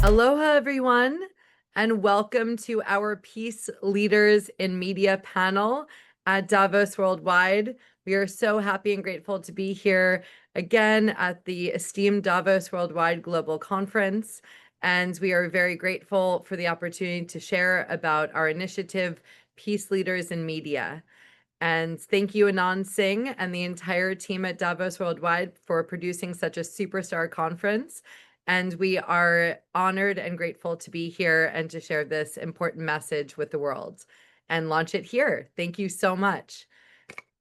Aloha, everyone, and welcome to our Peace Leaders in Media panel at Davos Worldwide. We are so happy and grateful to be here again at the esteemed Davos Worldwide Global Conference. And we are very grateful for the opportunity to share about our initiative, Peace Leaders in Media. And thank you, Anand Singh, and the entire team at Davos Worldwide for producing such a superstar conference. And we are honored and grateful to be here and to share this important message with the world and launch it here. Thank you so much.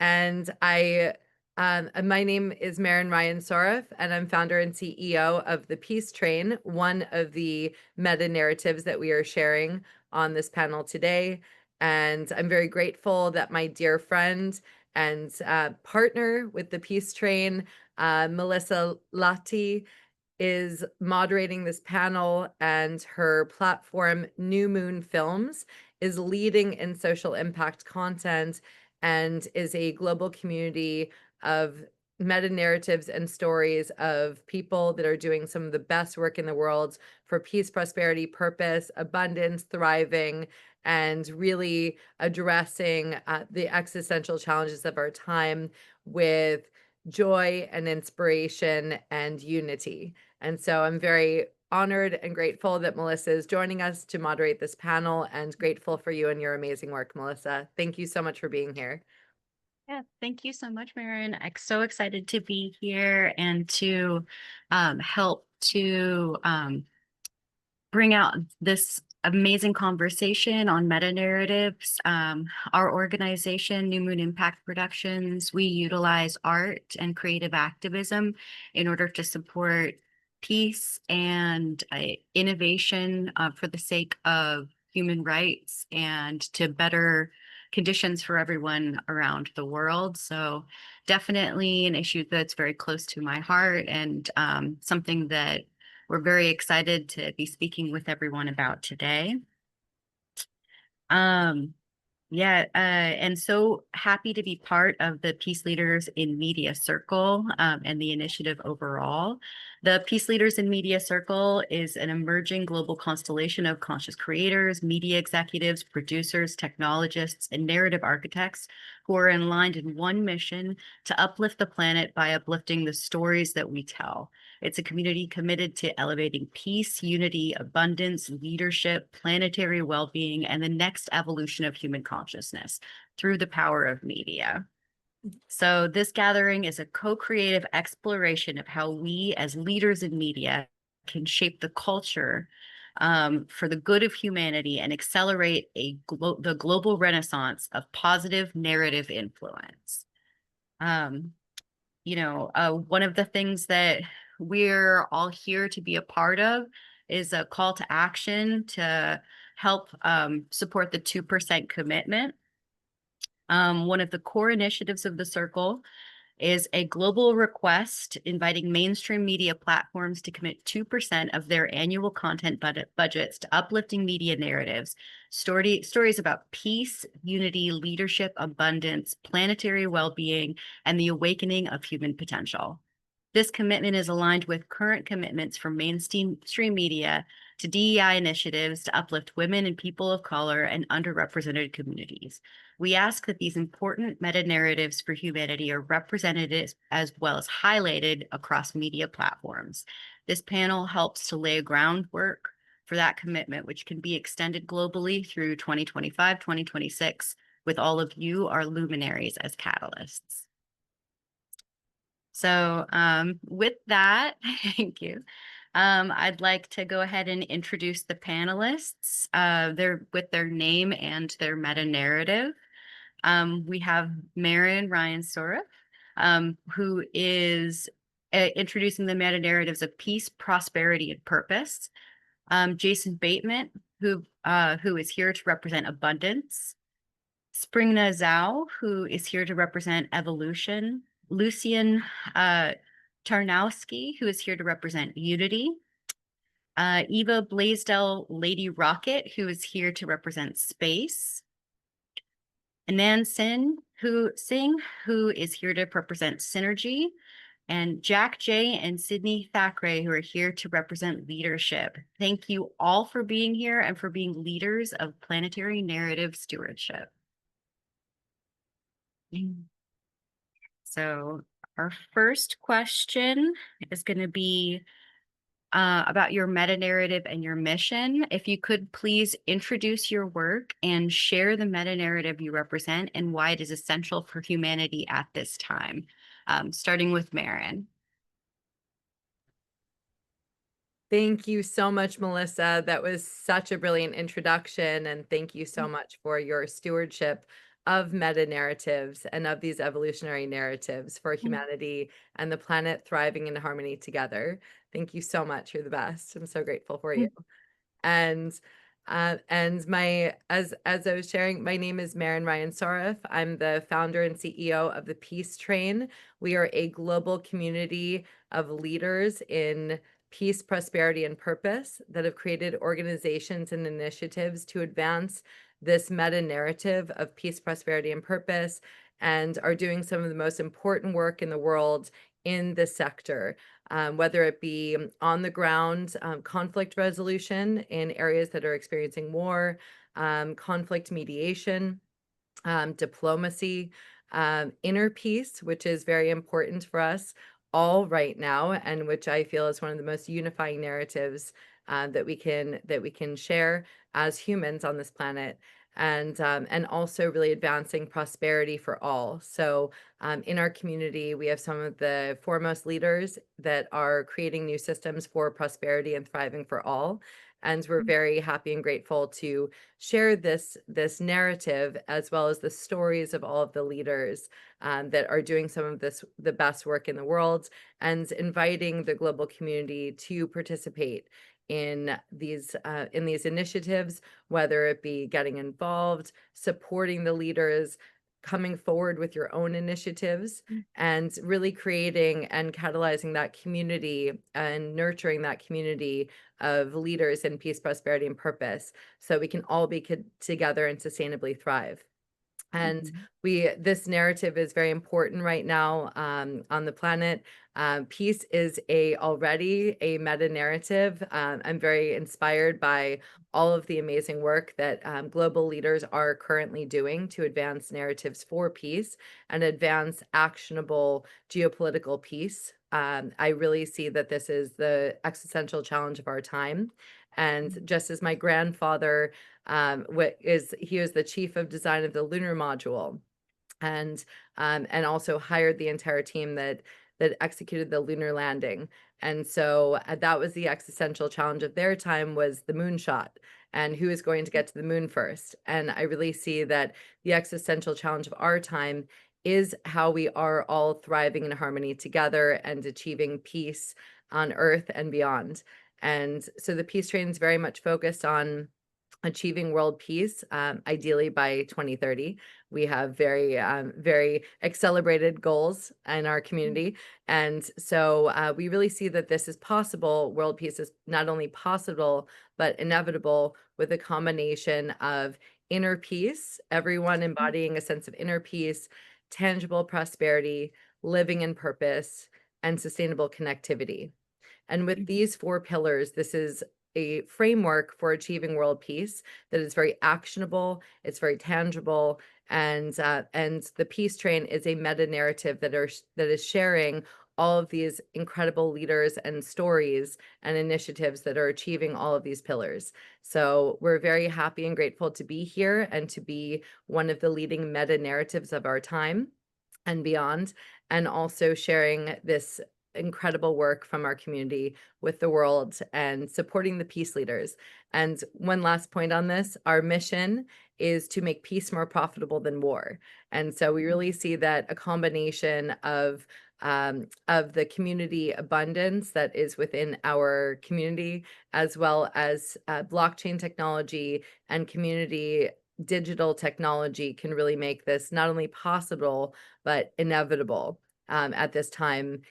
And my name is Maren Ryan Soref, and I'm founder and CEO of the Peace Train, one of the meta narratives that we are sharing on this panel today. And I'm very grateful that my dear friend and partner with the Peace Train, Melissa Lati, is moderating this panel, and her platform, New Moon Films, is leading in social impact content and is a global community of meta narratives and stories of people that are doing some of the best work in the world for peace, prosperity, purpose, abundance, thriving, and really addressing the existential challenges of our time with joy and inspiration and unity. And so I'm very honored and grateful that Melissa is joining us to moderate this panel, and grateful for you and your amazing work, Melissa. Thank you so much for being here. Yeah, thank you so much, Maren. I'm so excited to be here and to help to bring out this amazing conversation on meta narratives. Our organization, New Moon Impact Productions, we utilize art and creative activism in order to support peace and innovation for the sake of human rights and to better conditions for everyone around the world. So definitely an issue that's very close to my heart, and something that we're very excited to be speaking with everyone about today. And so happy to be part of the Peace Leaders in Media Circle and the initiative overall. The Peace Leaders in Media Circle is an emerging global constellation of conscious creators, media executives, producers, technologists, and narrative architects who are aligned in one mission to uplift the planet by uplifting the stories that we tell. It's a community committed to elevating peace, unity, abundance, leadership, planetary well-being, and the next evolution of human consciousness through the power of media. So this gathering is a co-creative exploration of how we as leaders in media can shape the culture for the good of humanity and accelerate the global renaissance of positive narrative influence. One of the things that we're all here to be a part of is a call to action to help support the 2% commitment. One of the core initiatives of the circle is a global request inviting mainstream media platforms to commit 2% of their annual content budgets to uplifting media narratives, stories about peace, unity, leadership, abundance, planetary well-being, and the awakening of human potential. This commitment is aligned with current commitments from mainstream media to DEI initiatives to uplift women and people of color and underrepresented communities. We ask that these important meta-narratives for humanity are represented as well as highlighted across media platforms. This panel helps to lay a groundwork for that commitment, which can be extended globally through 2025, 2026, with all of you, our luminaries, as catalysts. So with that, thank you. I'd like to go ahead and introduce the panelists with their name and their meta-narrative. We have Maren Ryan Soref, who is introducing the meta-narratives of peace, prosperity, and purpose. Jason Bateman, who is here to represent abundance. Springna Zhao, who is here to represent evolution. Lucian Tarnowski, who is here to represent unity. Eva Blaisdell Lady Rocket, who is here to represent space. Anand Singh, who is here to represent synergy. and Jack J. and Sydney Thackeray, who are here to represent leadership. Thank you all for being here and for being leaders of planetary narrative stewardship. So our first question is going to be about your meta narrative and your mission. If you could please introduce your work and share the meta narrative you represent and why it is essential for humanity at this time. Starting with Marin. Thank you so much, Melissa. That was such a brilliant introduction. And thank you so much for your stewardship of meta narratives and of these evolutionary narratives for humanity and the planet thriving in harmony together. Thank you so much. You're the best. I'm so grateful for you. And my as I was sharing, my name is Marin Ryan Sarif. I'm the founder and CEO of the Peace Train. We are a global community of leaders in peace, prosperity, and purpose that have created organizations and initiatives to advance this meta narrative of peace, prosperity, and purpose, and are doing some of the most important work in the world in this sector. Whether it be on the ground conflict resolution in areas that are experiencing war, conflict mediation, diplomacy, inner peace, which is very important for us all right now, and which I feel is one of the most unifying narratives that we can share as humans on this planet. And also really advancing prosperity for all. So in our community, we have some of the foremost leaders that are creating new systems for prosperity and thriving for all. And we're very happy and grateful to share this narrative, as well as the stories of all of the leaders that are doing some of the best work in the world, and inviting the global community to participate in these initiatives, whether it be getting involved, supporting the leaders, coming forward with your own initiatives, and really creating and catalyzing that community and nurturing that community of leaders in peace, prosperity, and purpose, so we can all be together and sustainably thrive. And this narrative is very important right now on the planet. Peace is already a meta narrative. I'm very inspired by all of the amazing work that global leaders are currently doing to advance narratives for peace and advance actionable geopolitical peace. I really see that this is the existential challenge of our time. And just as my grandfather he was the chief of design of the lunar module, and also hired the entire team that executed the lunar landing. And so that was the existential challenge of their time, was the moonshot and who is going to get to the moon first. And I really see that the existential challenge of our time is how we are all thriving in harmony together and achieving peace on Earth and beyond. And so the Peace Train is very much focused on achieving world peace, ideally by 2030. We have very accelerated goals in our community. And so we really see that this is possible. World peace is not only possible, but inevitable, with a combination of inner peace, everyone embodying a sense of inner peace, tangible prosperity, living in purpose, and sustainable connectivity. And with these four pillars, this is a framework for achieving world peace that is very actionable, it's very tangible, and the Peace Train is a meta narrative that is sharing all of these incredible leaders and stories and initiatives that are achieving all of these pillars. So we're very happy and grateful to be here and to be one of the leading meta narratives of our time and beyond, and also sharing this incredible work from our community with the world and supporting the peace leaders. And one last point on this, our mission is to make peace more profitable than war. And so we really see that a combination of the community abundance that is within our community, as well as blockchain technology and community digital technology, can really make this not only possible, but inevitable at this time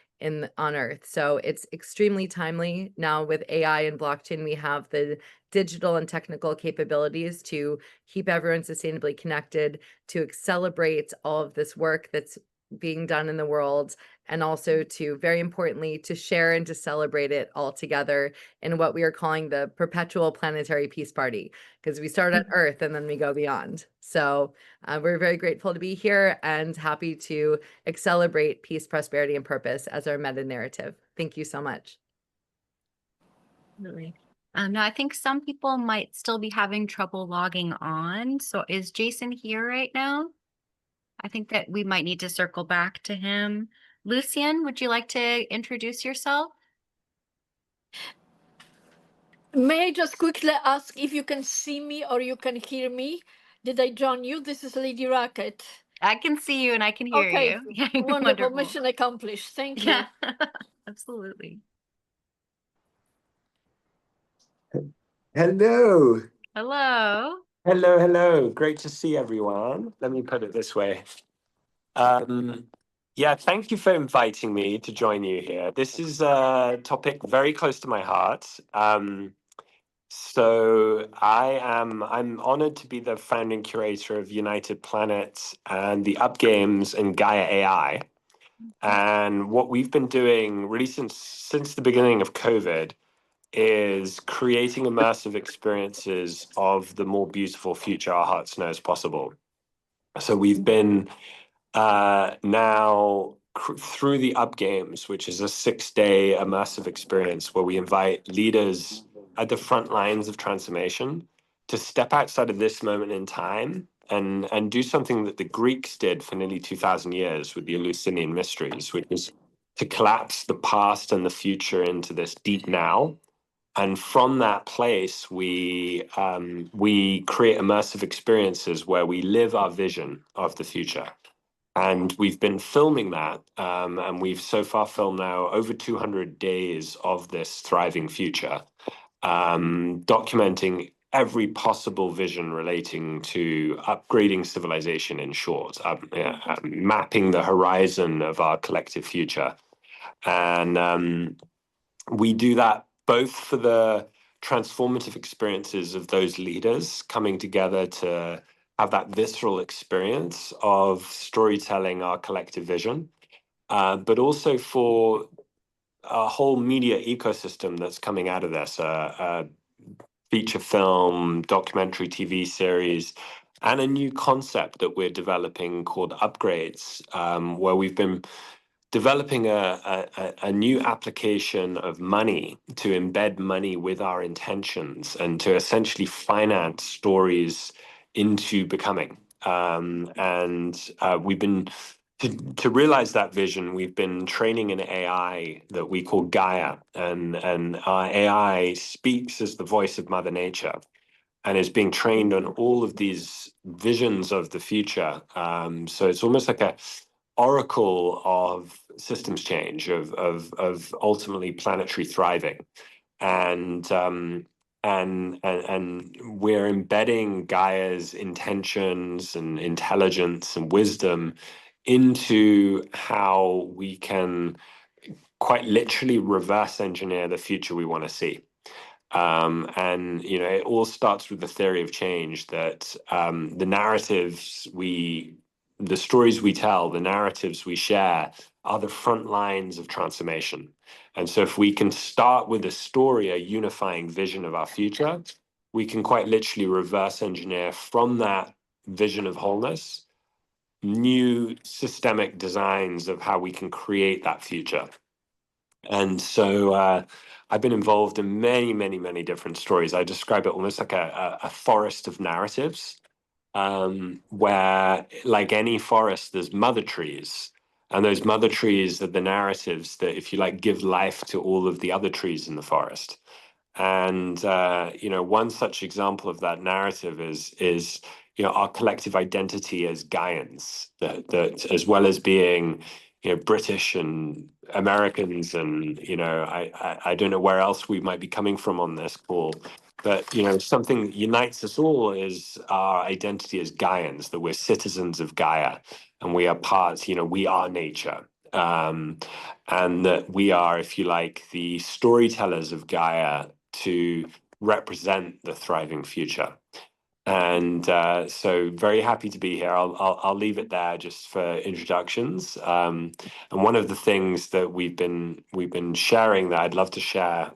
on Earth. So it's extremely timely. Now with AI and blockchain, we have the digital and technical capabilities to keep everyone sustainably connected, to accelerate all of this work that's being done in the world, and also to, very importantly, to share and to celebrate it all together in what we are calling the perpetual planetary peace party, because we start at Earth and then we go beyond. So we're very grateful to be here and happy to celebrate peace, prosperity, and purpose as our meta narrative. Thank you so much. Absolutely. Now, I think some people might still be having trouble logging on. So is Jason here right now? I think that we might need to circle back to him. Lucian, would you like to introduce yourself? May I just quickly ask if you can see me or you can hear me? Did I join you? This is Lady Rocket. I can see you and I can hear Okay, you. Yeah, wonderful. wonderful. Mission accomplished. Thank you. Yeah, absolutely. Hello. Hello. Hello, hello. Great to see everyone. Let me put it this way. Yeah, thank you for inviting me to join you here. This is a topic very close to my heart. I'm honored to be the founding curator of United Planets and the Up Games and Gaia AI. And what we've been doing really since the beginning of COVID is creating immersive experiences of the more beautiful future our hearts know is possible. So we've been through the Up Games, which is a 6-day immersive experience where we invite leaders at the front lines of transformation to step outside of this moment in time and do something that the Greeks did for nearly 2,000 years with the Eleusinian mysteries, which is to collapse the past and the future into this deep now. And from that place, we create immersive experiences where we live our vision of the future. And we've been filming that, and we've so far filmed now over 200 days of this thriving future, documenting every possible vision relating to upgrading civilization, in short, mapping the horizon of our collective future. And we do that both for the transformative experiences of those leaders coming together to have that visceral experience of storytelling our collective vision, but also for a whole media ecosystem that's coming out of this, a feature film, documentary TV series, and a new concept that we're developing called Upgrades, where we've been developing a new application of money to embed money with our intentions and to essentially finance stories into becoming. We've been to realize that vision, we've been training an AI that we call Gaia, and our AI speaks as the voice of Mother Nature and is being trained on all of these visions of the future. So it's almost like a oracle of systems change, of ultimately planetary thriving, and we're embedding Gaia's intentions and intelligence and wisdom into how we can quite literally reverse engineer the future we want to see. And it all starts with the theory of change that the stories we tell, the narratives we share are the front lines of transformation. And so if we can start with a story, a unifying vision of our future, we can quite literally reverse engineer from that vision of wholeness new systemic designs of how we can create that future. And so I've been involved in many, many, many different stories. I describe it almost like a forest of narratives, where, like any forest, there's mother trees. And those mother trees are the narratives that, if you like, give life to all of the other trees in the forest. And one such example of that narrative is our collective identity as Gaians, that as well as being British and Americans, and I don't know where else we might be coming from on this call, but something that unites us all is our identity as Gaians, that we're citizens of Gaia, and we are parts. We are nature. And that we are, if you like, the storytellers of Gaia to represent the thriving future. And so very happy to be here. I'll leave it there just for introductions. And one of the things that we've been sharing that I'd love to share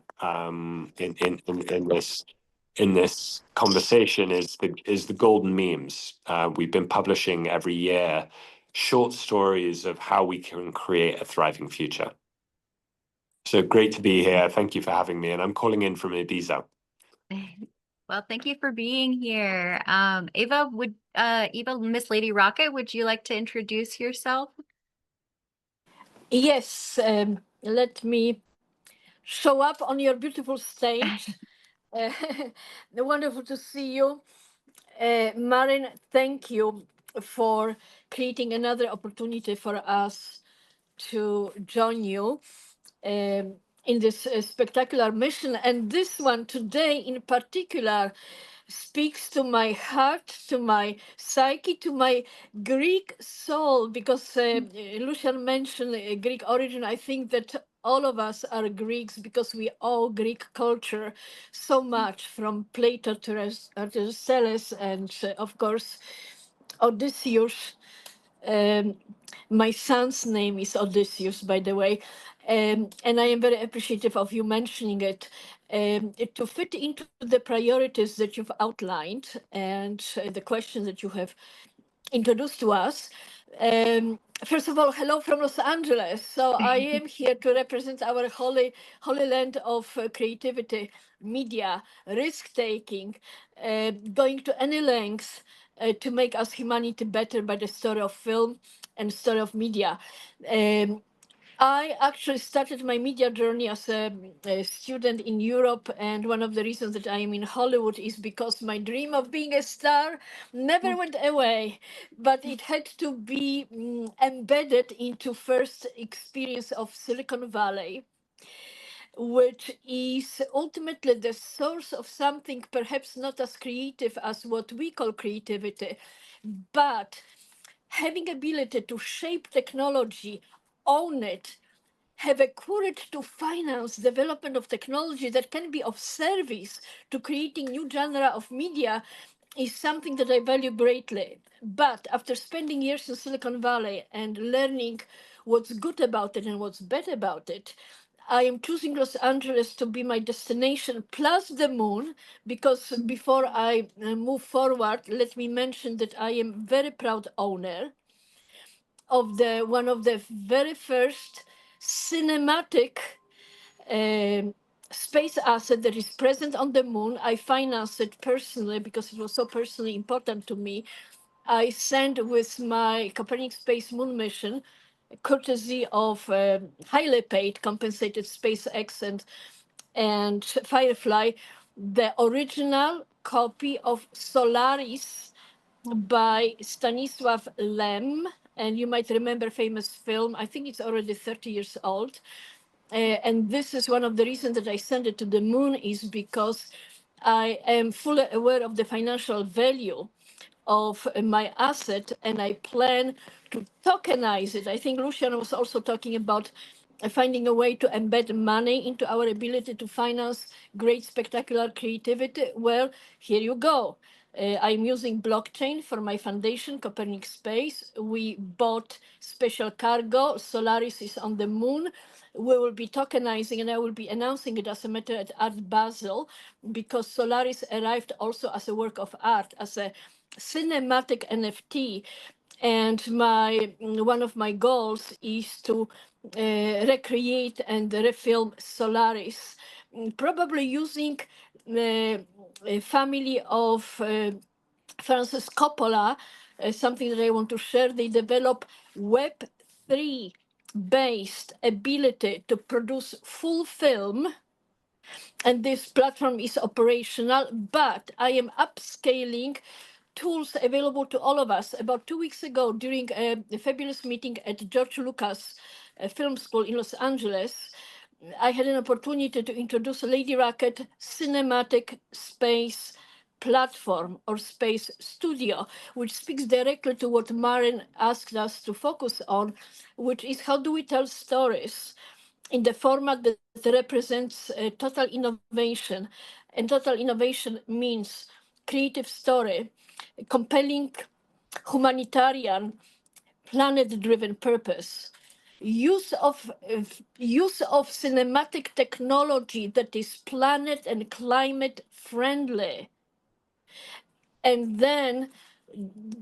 in this conversation is the golden memes. We've been publishing every year short stories of how we can create a thriving future. So great to be here. Thank you for having me. And I'm calling in from Ibiza. Well, thank you for being here. Eva, Miss Lady Rocket, would you like to introduce yourself? Yes, let me show up on your beautiful stage. Wonderful to see you. Marin, thank you for creating another opportunity for us to join you in this spectacular mission. And this one today in particular speaks to my heart, to my psyche, to my Greek soul, because Lucian mentioned Greek origin. I think that all of us are Greeks because we owe Greek culture so much, from Plato to Aristoteles and, of course, Odysseus. Um, my son's name is Odysseus, by the way, and I am very appreciative of you mentioning it. To fit into the priorities that you've outlined and the questions that you have introduced to us. First of all, hello from Los Angeles. So I am here to represent our holy land of creativity, media, risk-taking, going to any lengths to make us humanity better by the story of film and story of media. I actually started my media journey as a student in Europe, and one of the reasons that I am in Hollywood is because my dream of being a star never went away, but it had to be embedded into first experience of Silicon Valley, which is ultimately the source of something perhaps not as creative as what we call creativity, but having ability to shape technology, own it, have a courage to finance development of technology that can be of service to creating new genre of media is something that I value greatly. But after spending years in Silicon Valley and learning what's good about it and what's bad about it, I am choosing Los Angeles to be my destination, plus the moon, because before I move forward, let me mention that I am very proud owner of one of the very first cinematic space asset that is present on the moon. I financed it personally because it was so personally important to me. I sent with my Copernic Space Moon mission, courtesy of highly paid, compensated SpaceX and Firefly, the original copy of Solaris by Stanisław Lem. And you might remember famous film. I think it's already 30 years old. And this is one of the reasons that I sent it to the moon, is because I am fully aware of the financial value of my asset, and I plan to tokenize it. I think Lucian was also talking about finding a way to embed money into our ability to finance great, spectacular creativity. Well, here you go. I'm using blockchain for my foundation, Copernic Space. We bought special cargo. Solaris is on the moon. We will be tokenizing, and I will be announcing it as a matter at Art Basel, because Solaris arrived also as a work of art, as a cinematic NFT. And one of my goals is to recreate and refilm Solaris, probably using a family of Francis Coppola, something that I want to share. They develop Web3 based ability to produce full film, and this platform is operational, but I am upscaling tools available to all of us. About 2 weeks ago, during a fabulous meeting at George Lucas Film School in Los Angeles, I had an opportunity to introduce Lady Rocket Cinematic Space Platform, or Space Studio, which speaks directly to what Marin asked us to focus on, which is how do we tell stories in the format that represents total innovation. And total innovation means creative story, compelling humanitarian, planet-driven purpose, use of cinematic technology that is planet and climate friendly, and then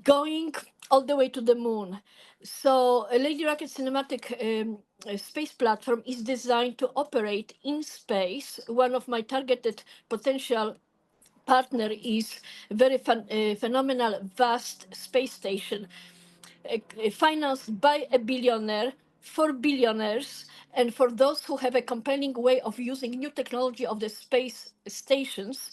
going all the way to the moon. So a Lady Rocket cinematic space platform is designed to operate in space. One of my targeted potential partner is very phenomenal vast space station financed by a billionaire for billionaires and for those who have a compelling way of using new technology of the space stations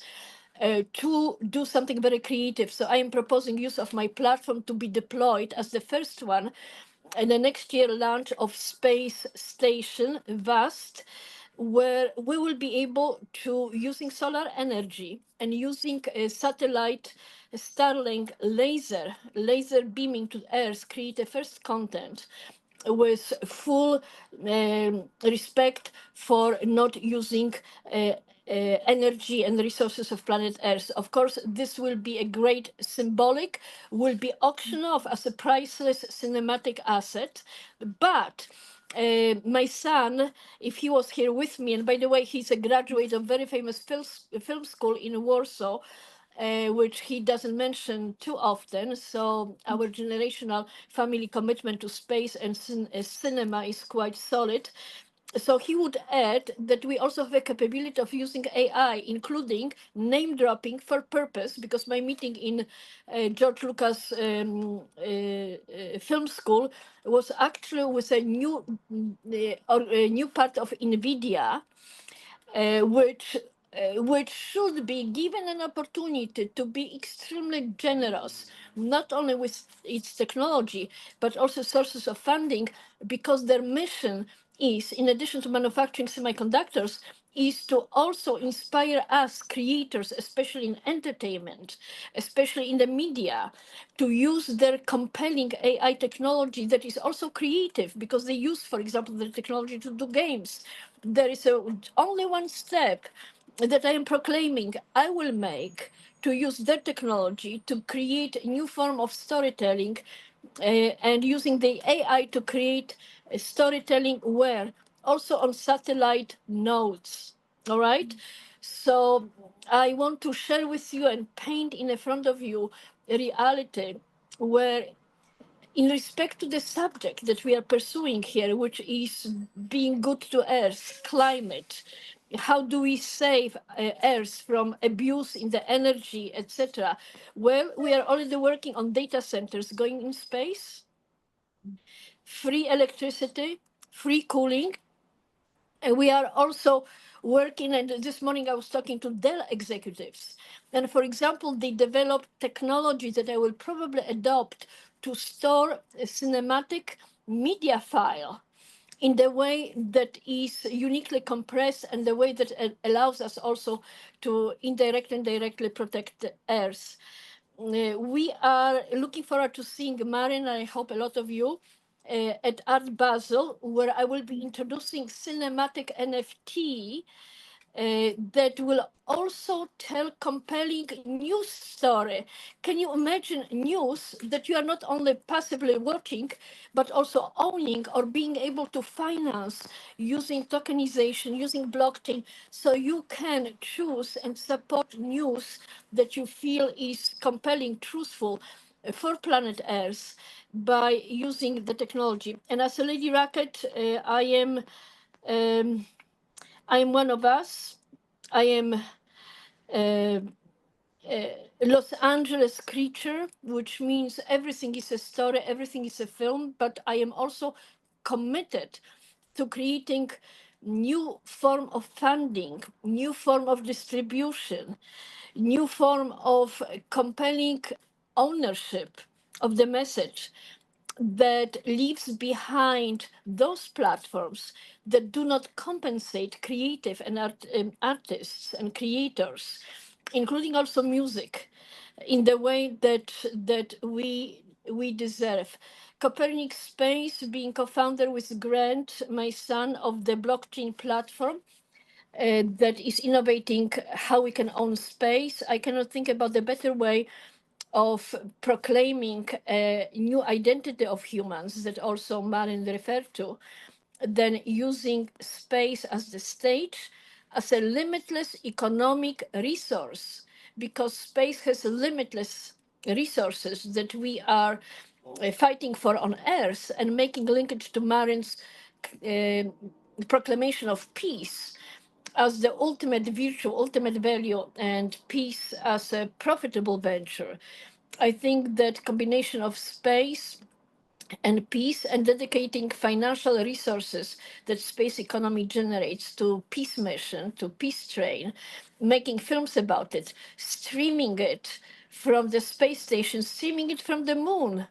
to do something very creative. So I am proposing use of my platform to be deployed as the first one in the next year launch of Space Station VAST, where we will be able to, using solar energy and using a satellite Starlink laser beaming to Earth, create a first content with full respect for not using energy and resources of planet Earth. Of course, this will be a great symbolic, will be auctioned off as a priceless cinematic asset. But my son, if he was here with me, and by the way, he's a graduate of very famous film school in Warsaw, which he doesn't mention too often. So our generational family commitment to space and cinema is quite solid. So he would add that we also have a capability of using AI, including name dropping for purpose, because my meeting in George Lucas film school was actually with a new part of NVIDIA, which should be given an opportunity to be extremely generous, not only with its technology, but also sources of funding, because their mission is, in addition to manufacturing semiconductors, is to also inspire us creators, especially in entertainment, especially in the media, to use their compelling AI technology that is also creative, because they use, for example, the technology to do games. There is only one step that I am proclaiming I will make to use their technology to create a new form of storytelling and using the AI to create storytelling where also on satellite nodes. All right. So I want to share with you and paint in the front of you a reality where, in respect to the subject that we are pursuing here, which is being good to Earth, climate, how do we save Earth from abuse in the energy, etc. Well, we are already working on data centers going in space, free electricity, free cooling. And we are also working, and this morning I was talking to Dell executives. And for example, they developed technology that I will probably adopt to store a cinematic media file in the way that is uniquely compressed and the way that allows us also to indirectly and directly protect the Earth. We are looking forward to seeing Marin, and I hope a lot of you, at Art Basel, where I will be introducing cinematic NFT that will also tell compelling news story. Can you imagine news that you are not only passively watching, but also owning or being able to finance using tokenization, using blockchain, so you can choose and support news that you feel is compelling, truthful for planet Earth by using the technology. And as a Lady Rocket, I am one of us. I am a Los Angeles creature, which means everything is a story, everything is a film, but I am also committed to creating new form of funding, new form of distribution, new form of compelling ownership of the message that leaves behind those platforms that do not compensate creative and artists and creators, including also music, in the way that we deserve. Copernic Space, being co-founder with Grant, my son, of the blockchain platform, that is innovating how we can own space. I cannot think about a better way of proclaiming a new identity of humans that also Marin referred to, than using space as the stage, as a limitless economic resource, because space has limitless resources that we are fighting for on Earth, and making linkage to Marin's uh, proclamation of peace as the ultimate virtue, ultimate value, and peace as a profitable venture. I think that combination of space and peace, and dedicating financial resources that space economy generates to peace mission, to peace train, making films about it, streaming it from the space station, streaming it from the moon,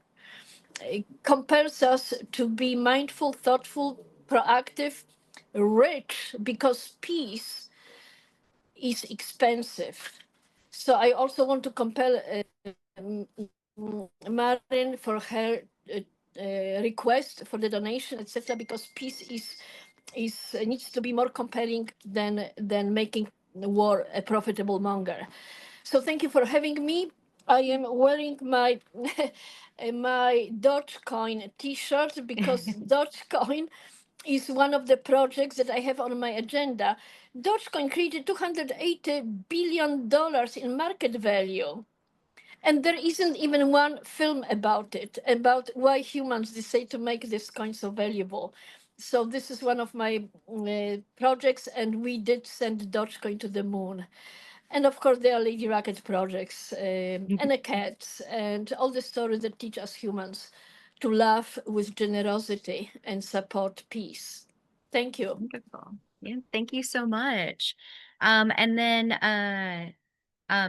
compels us to be mindful, thoughtful, proactive, rich, because peace is expensive. So I also want to compel Marin for her request for the donation, etc., because peace is needs to be more compelling than making war a profitable monger. So thank you for having me. I am wearing my my Dogecoin T-shirt because Dogecoin is one of the projects that I have on my agenda. Dogecoin created $280 billion in market value. And there isn't even one film about it, about why humans decide to make this coin so valuable. So this is one of my projects, and we did send Dogecoin to the moon. And of course, there are Lady Rocket projects, and a cat, and all the stories that teach us humans to love with generosity and support peace. Thank you. Wonderful. Yeah, thank you so much. And then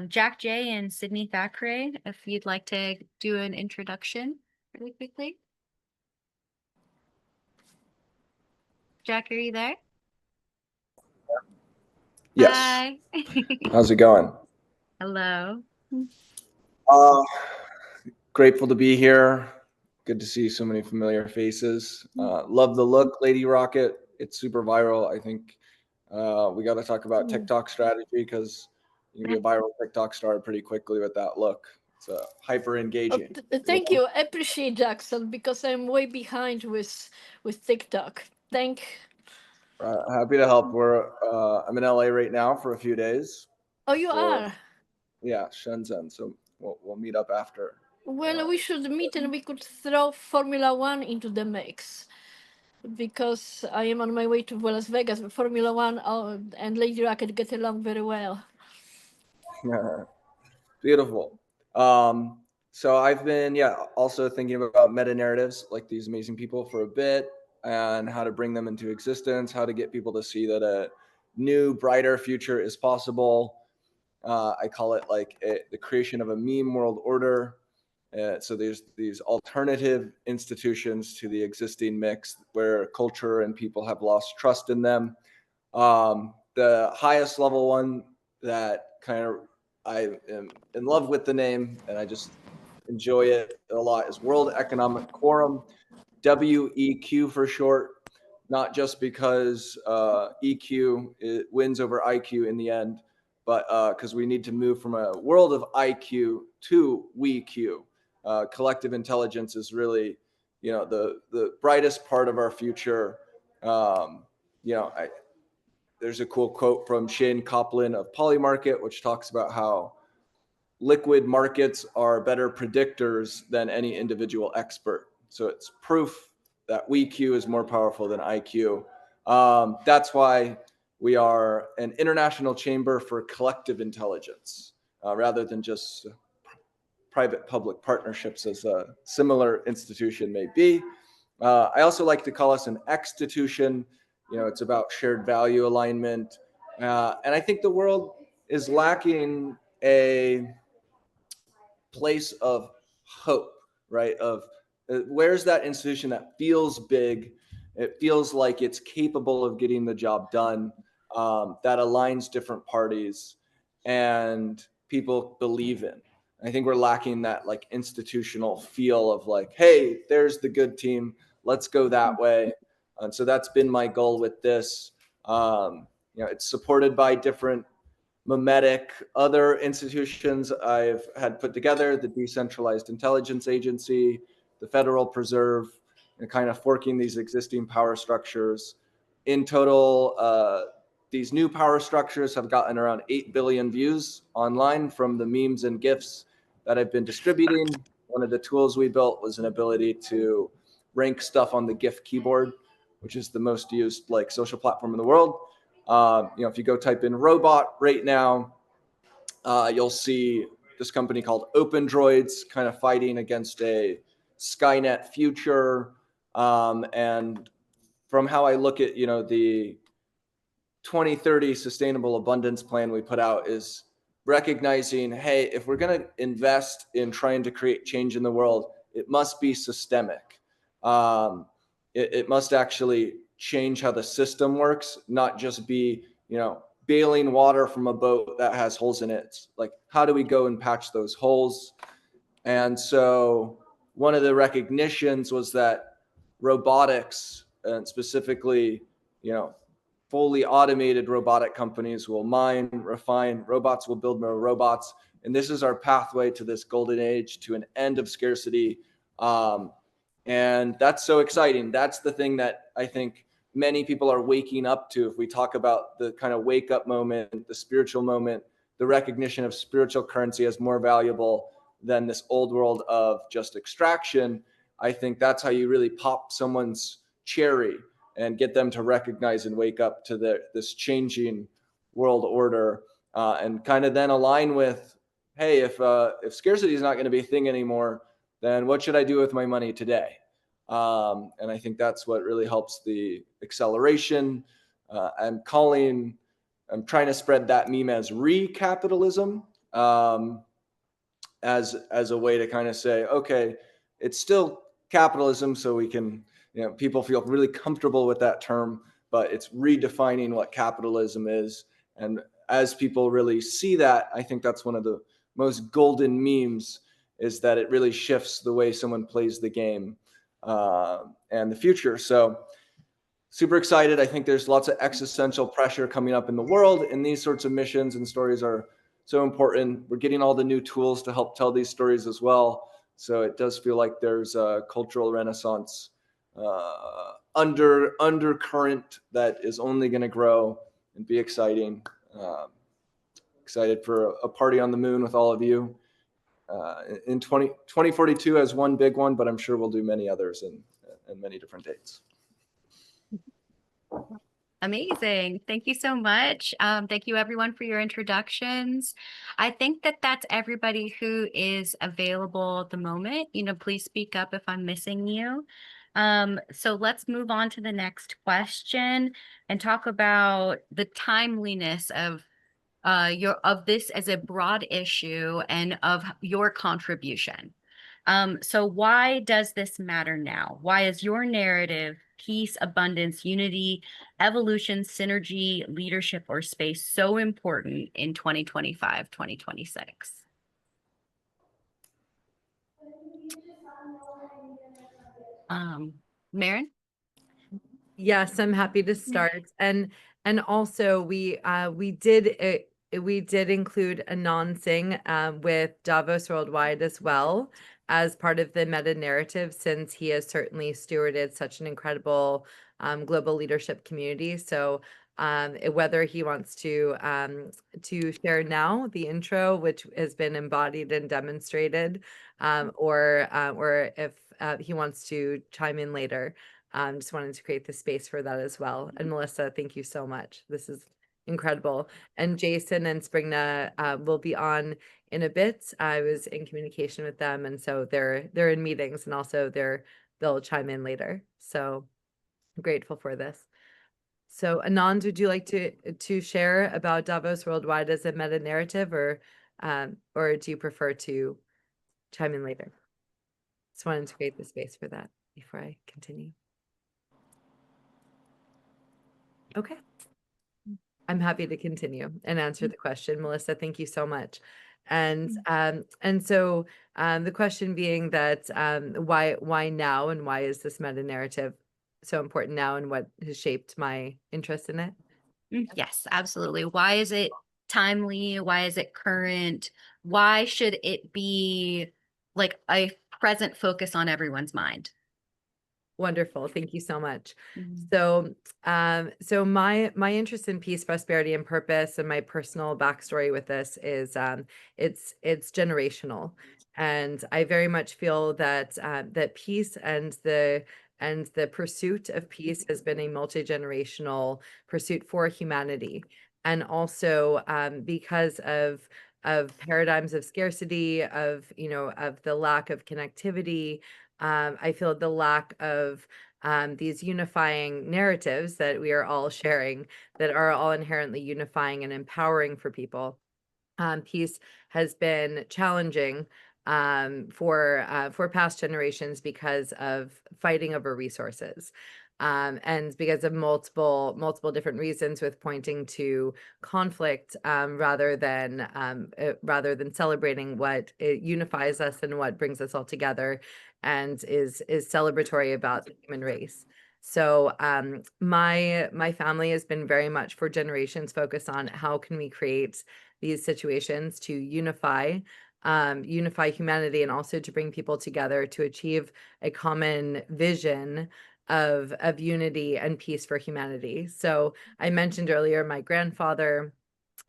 Jack J and Sydney Thackeray, if you'd like to do an introduction really quickly. Jack, are you there? Yes. Hi. How's it going? Hello. Grateful to be here. Good to see so many familiar faces. Love the look, Lady Rocket. It's super viral. I think we got to talk about TikTok strategy, because you can be a viral TikTok star pretty quickly with that look. It's hyper engaging. Thank you. I appreciate Jackson, because I'm way behind with TikTok. Happy to help. I'm in LA right now for a few days. Oh, you are? Yeah, Shenzhen. So we'll meet up after. Well, we should meet and we could throw Formula One into the mix, because I am on my way to Las Vegas. Formula One and Lady Rocket get along very well. Beautiful. So I've been, also thinking about meta narratives, like these amazing people, for a bit, and how to bring them into existence, how to get people to see that a new, brighter future is possible. I call it like the creation of a meme world order. So there's these alternative institutions to the existing mix where culture and people have lost trust in them. The highest level one that kind of I am in love with the name, and I just enjoy it a lot, is World Economic Quorum, WEQ for short. Not just because EQ wins over IQ in the end, but because we need to move from a world of IQ to WEQ. Collective intelligence is really, the brightest part of our future. There's a cool quote from Shane Coplin of Polymarket, which talks about how liquid markets are better predictors than any individual expert. So it's proof that WeQ is more powerful than IQ. That's why we are an international chamber for collective intelligence, rather than just private-public partnerships, as a similar institution may be. I also like to call us an extitution. It's about shared value alignment. And I think the world is lacking a place of hope, right? Of where's that institution that feels big, it feels like it's capable of getting the job done, that aligns different parties and people believe in. I think we're lacking that like institutional feel of like, hey, there's the good team, let's go that way. And so that's been my goal with this. it's supported by different mimetic other institutions I've had put together, the Decentralized Intelligence Agency, the Federal Preserve, and kind of forking these existing power structures. In total, these new power structures have gotten around 8 billion views online from the memes and GIFs that I've been distributing. One of the tools we built was an ability to rank stuff on the GIF keyboard, which is the most used like social platform in the world. If you go type in robot right now, you'll see this company called Open Droids kind of fighting against a Skynet future. And from how I look at, the 2030 sustainable abundance plan we put out is recognizing, hey, if we're going to invest in trying to create change in the world, it must be systemic. It must actually change how the system works, not just be, bailing water from a boat that has holes in it. It's like, how do we go and patch those holes? And so one of the recognitions was that robotics, and specifically, fully automated robotic companies will mine, refine, robots will build more robots. And this is our pathway to this golden age, to an end of scarcity. And that's so exciting. That's the thing that I think many people are waking up to. If we talk about the kind of wake up moment, the spiritual moment, the recognition of spiritual currency as more valuable than this old world of just extraction, I think that's how you really pop someone's cherry and get them to recognize and wake up to this changing world order, and kind of then align with, hey, if scarcity is not going to be a thing anymore, then what should I do with my money today? And I think that's what really helps the acceleration. I'm trying to spread that meme as recapitalism, as a way to kind of say, okay, it's still capitalism, so we can, people feel really comfortable with that term, but it's redefining what capitalism is. And as people really see that, I think that's one of the most golden memes, is that it really shifts the way someone plays the game, and the future. So super excited. I think there's lots of existential pressure coming up in the world, and these sorts of missions and stories are so important. We're getting all the new tools to help tell these stories as well. So it does feel like there's a cultural renaissance undercurrent that is only going to grow and be exciting. Excited for a party on the moon with all of you in 2042 as one big one, but I'm sure we'll do many others and many different dates. Amazing. Thank you so much. Thank you everyone for your introductions. I think that that's everybody who is available at the moment. Please speak up if I'm missing you. So let's move on to the next question and talk about the timeliness of this as a broad issue and of your contribution. So why does this matter now? Why is your narrative, peace, abundance, unity, evolution, synergy, leadership, or space so important in 2025, 2026? Maren? Yes, I'm happy to start. And also we did include Anand Singh with Davos Worldwide as well as part of the meta narrative, since he has certainly stewarded such an incredible global leadership community. So whether he wants to share now the intro, which has been embodied and demonstrated, or if he wants to chime in later. Just wanted to create the space for that as well. And Melissa, thank you so much. This is incredible. And Jason and Springna will be on in a bit. I was in communication with them, and so they're in meetings, and also they'll chime in later. So I'm grateful for this. So Anand, would you like to share about Davos Worldwide as a meta narrative, or do you prefer to chime in later? Just wanted to create the space for that before I continue. Okay. I'm happy to continue and answer the question. Melissa, thank you so much. And so the question being that why now, and why is this meta narrative so important now, and what has shaped my interest in it? Yes, absolutely. Why is it timely? Why is it current? Why should it be like a present focus on everyone's mind? Wonderful. Thank you so much. Mhm. So my interest in peace, prosperity, and purpose, and my personal backstory with this is it's generational, and I very much feel that that peace and the pursuit of peace has been a multi-generational pursuit for humanity, and also because of paradigms of scarcity, of of the lack of connectivity. I feel the lack of these unifying narratives that we are all sharing, that are all inherently unifying and empowering for people. Peace has been challenging for past generations because of fighting over resources. And because of multiple different reasons, with pointing to conflict rather than celebrating what it unifies us and what brings us all together, and is celebratory about the human race. So my family has been very much for generations focused on how can we create these situations to unify humanity, and also to bring people together to achieve a common vision of unity and peace for humanity. So I mentioned earlier my grandfather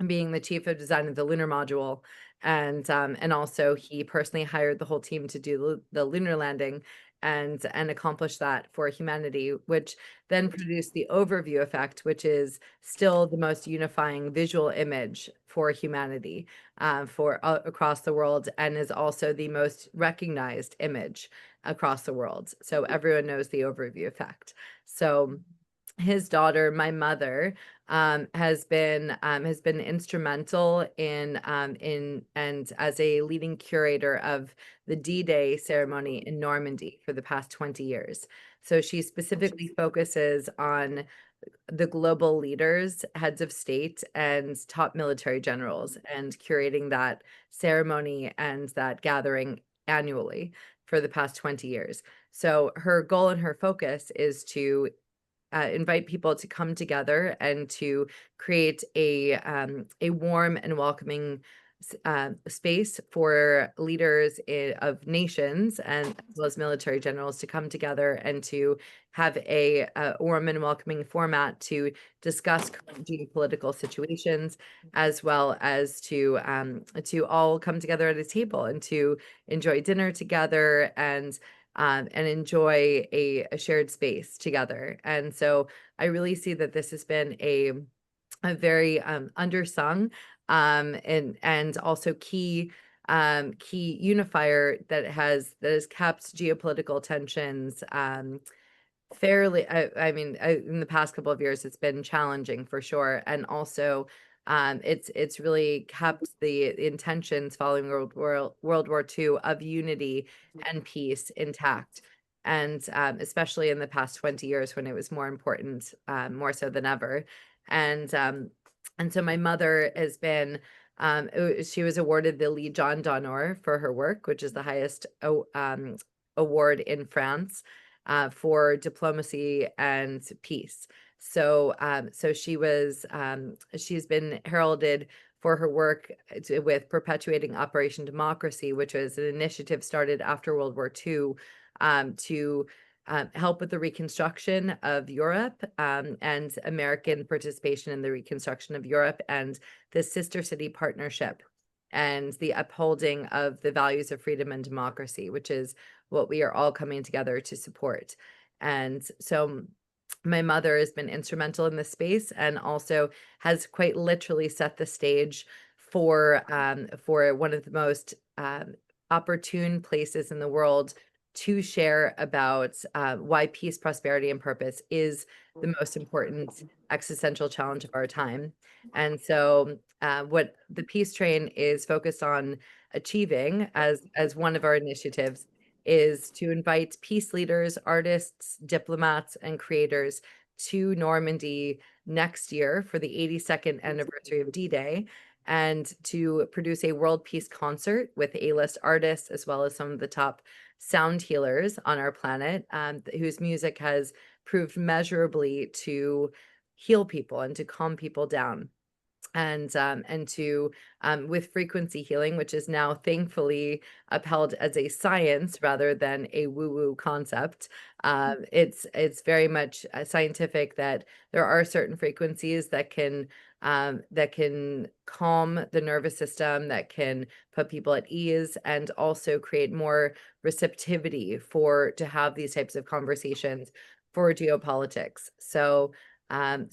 being the chief of design of the lunar module, and also he personally hired the whole team to do the lunar landing and accomplish that for humanity, which then produced the overview effect, which is still the most unifying visual image for humanity for across the world, and is also the most recognized image across the world. So everyone knows the overview effect. So his daughter, my mother, has been instrumental in and as a leading curator of the D-Day ceremony in Normandy for the past 20 years. So she specifically focuses on the global leaders, heads of state, and top military generals, and curating that ceremony and that gathering annually for the past 20 years. So her goal and her focus is to invite people to come together and to create a warm and welcoming space for leaders of nations, and as well as military generals, to come together and to have a warm and welcoming format to discuss current geopolitical situations, as well as to all come together at a table and to enjoy dinner together, and enjoy a shared space together. And so I really see that this has been a very undersung and also key unifier that has kept geopolitical tensions fairly. I mean, in the past couple of years, it's been challenging for sure, and also it's really kept the intentions following World War II of unity and peace intact, and especially in the past 20 years when it was more important, more so than ever. And so my mother has been. She was awarded the Légion d'honneur for her work, which is the highest award in France for diplomacy and peace. So, she's been heralded for her work with perpetuating Operation Democracy, which was an initiative started after World War II to help with the reconstruction of Europe, and American participation in the reconstruction of Europe, and the Sister City Partnership, and the upholding of the values of freedom and democracy, which is what we are all coming together to support. And so my mother has been instrumental in this space, and also has quite literally set the stage for one of the most opportune places in the world to share about why peace, prosperity, and purpose is the most important existential challenge of our time. And so what the Peace Train is focused on achieving as one of our initiatives is to invite peace leaders, artists, diplomats, and creators to Normandy next year for the 82nd anniversary of D-Day, and to produce a world peace concert with A-list artists, as well as some of the top sound healers on our planet, whose music has proved measurably to heal people and to calm people down. And to with frequency healing, which is now thankfully upheld as a science rather than a woo-woo concept. It's very much scientific that there are certain frequencies that can calm the nervous system, that can put people at ease, and also create more receptivity to have these types of conversations for geopolitics. So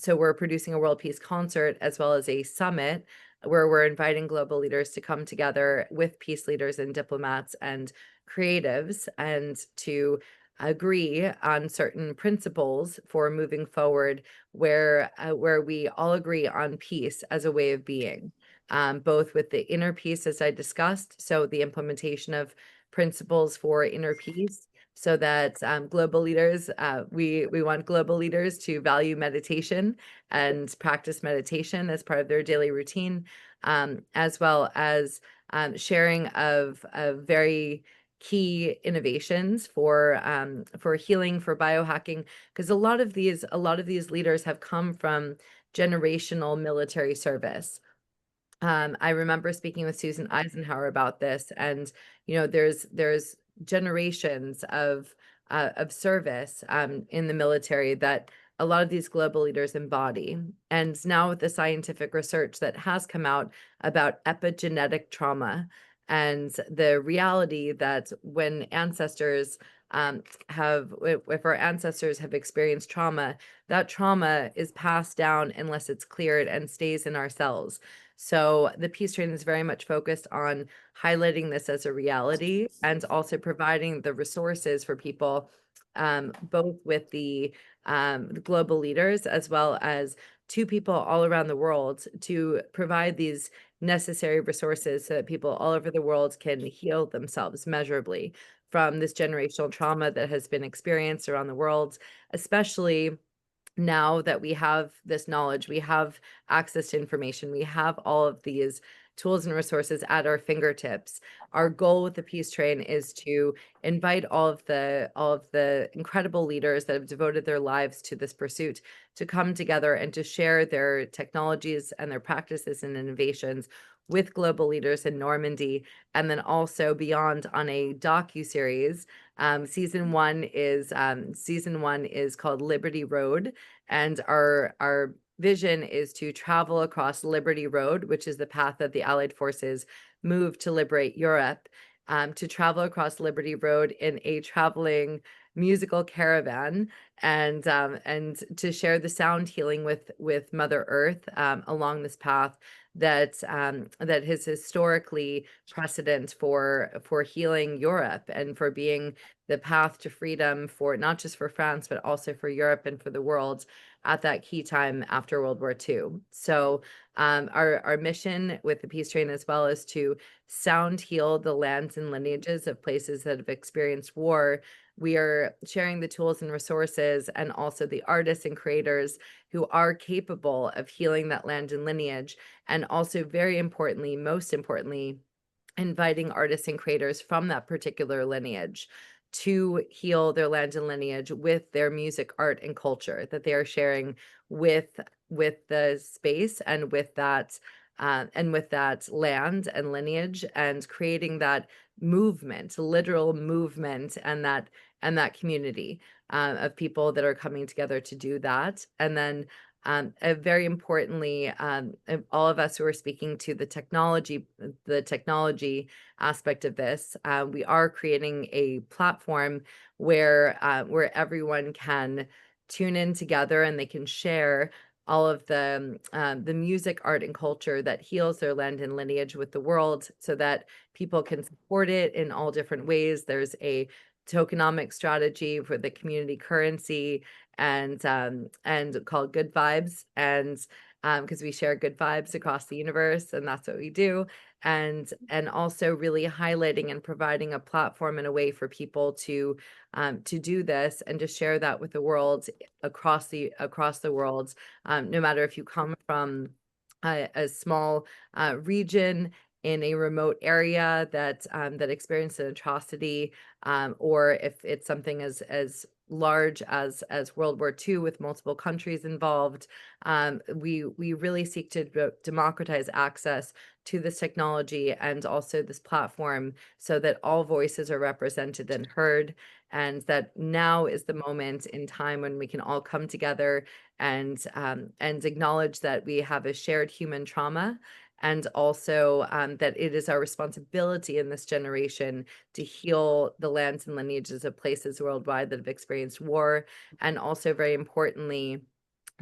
we're producing a world peace concert as well as a summit where we're inviting global leaders to come together with peace leaders and diplomats and creatives, and to agree on certain principles for moving forward, where we all agree on peace as a way of being, both with the inner peace, as I discussed, so the implementation of principles for inner peace, so that global leaders, we want global leaders to value meditation and practice meditation as part of their daily routine, as well as sharing of very key innovations for healing, for biohacking, because a lot of these leaders have come from generational military service. I remember speaking with Susan Eisenhower about this, and there's generations of service in the military that a lot of these global leaders embody. And now with the scientific research that has come out about epigenetic trauma and the reality that when ancestors if our ancestors have experienced trauma, that trauma is passed down unless it's cleared and stays in our cells. So the peace train is very much focused on highlighting this as a reality and also providing the resources for people, both with the global leaders as well as to people all around the world, to provide these necessary resources so that people all over the world can heal themselves measurably from this generational trauma that has been experienced around the world, especially now that we have this knowledge, we have access to information, we have all of these tools and resources at our fingertips. Our goal with the Peace Train is to invite all of the incredible leaders that have devoted their lives to this pursuit to come together and to share their technologies and their practices and innovations with global leaders in Normandy, and then also beyond on a docu-series. Season one is called Liberty Road, and our vision is to travel across Liberty Road, which is the path that the Allied forces moved to liberate Europe, to travel across Liberty Road in a traveling musical caravan, and to share the sound healing with Mother Earth along this path that has historically precedent for healing Europe and for being the path to freedom for not just for France, but also for Europe and for the world at that key time after World War II. So our mission with the Peace Train as well is to sound heal the lands and lineages of places that have experienced war. We are sharing the tools and resources and also the artists and creators who are capable of healing that land and lineage, and also very importantly, most importantly, inviting artists and creators from that particular lineage to heal their land and lineage with their music, art, and culture that they are sharing with the space and with that land and lineage, and creating that movement, literal movement, and that community of people that are coming together to do that. And then very importantly, all of us who are speaking to the technology aspect of this, we are creating a platform where everyone can tune in together and they can share all of the music, art, and culture that heals their land and lineage with the world, so that people can support it in all different ways. There's a tokenomic strategy for the community currency, and called Good Vibes, and because we share good vibes across the universe, and that's what we do. And also really highlighting and providing a platform and a way for people to do this and to share that with the world, across the world, no matter if you come from a small region in a remote area that experienced an atrocity, or if it's something as large as World War II with multiple countries involved. We really seek to democratize access to this technology and also this platform so that all voices are represented and heard, and that now is the moment in time when we can all come together and acknowledge that we have a shared human trauma, and also that it is our responsibility in this generation to heal the lands and lineages of places worldwide that have experienced war, and also, very importantly,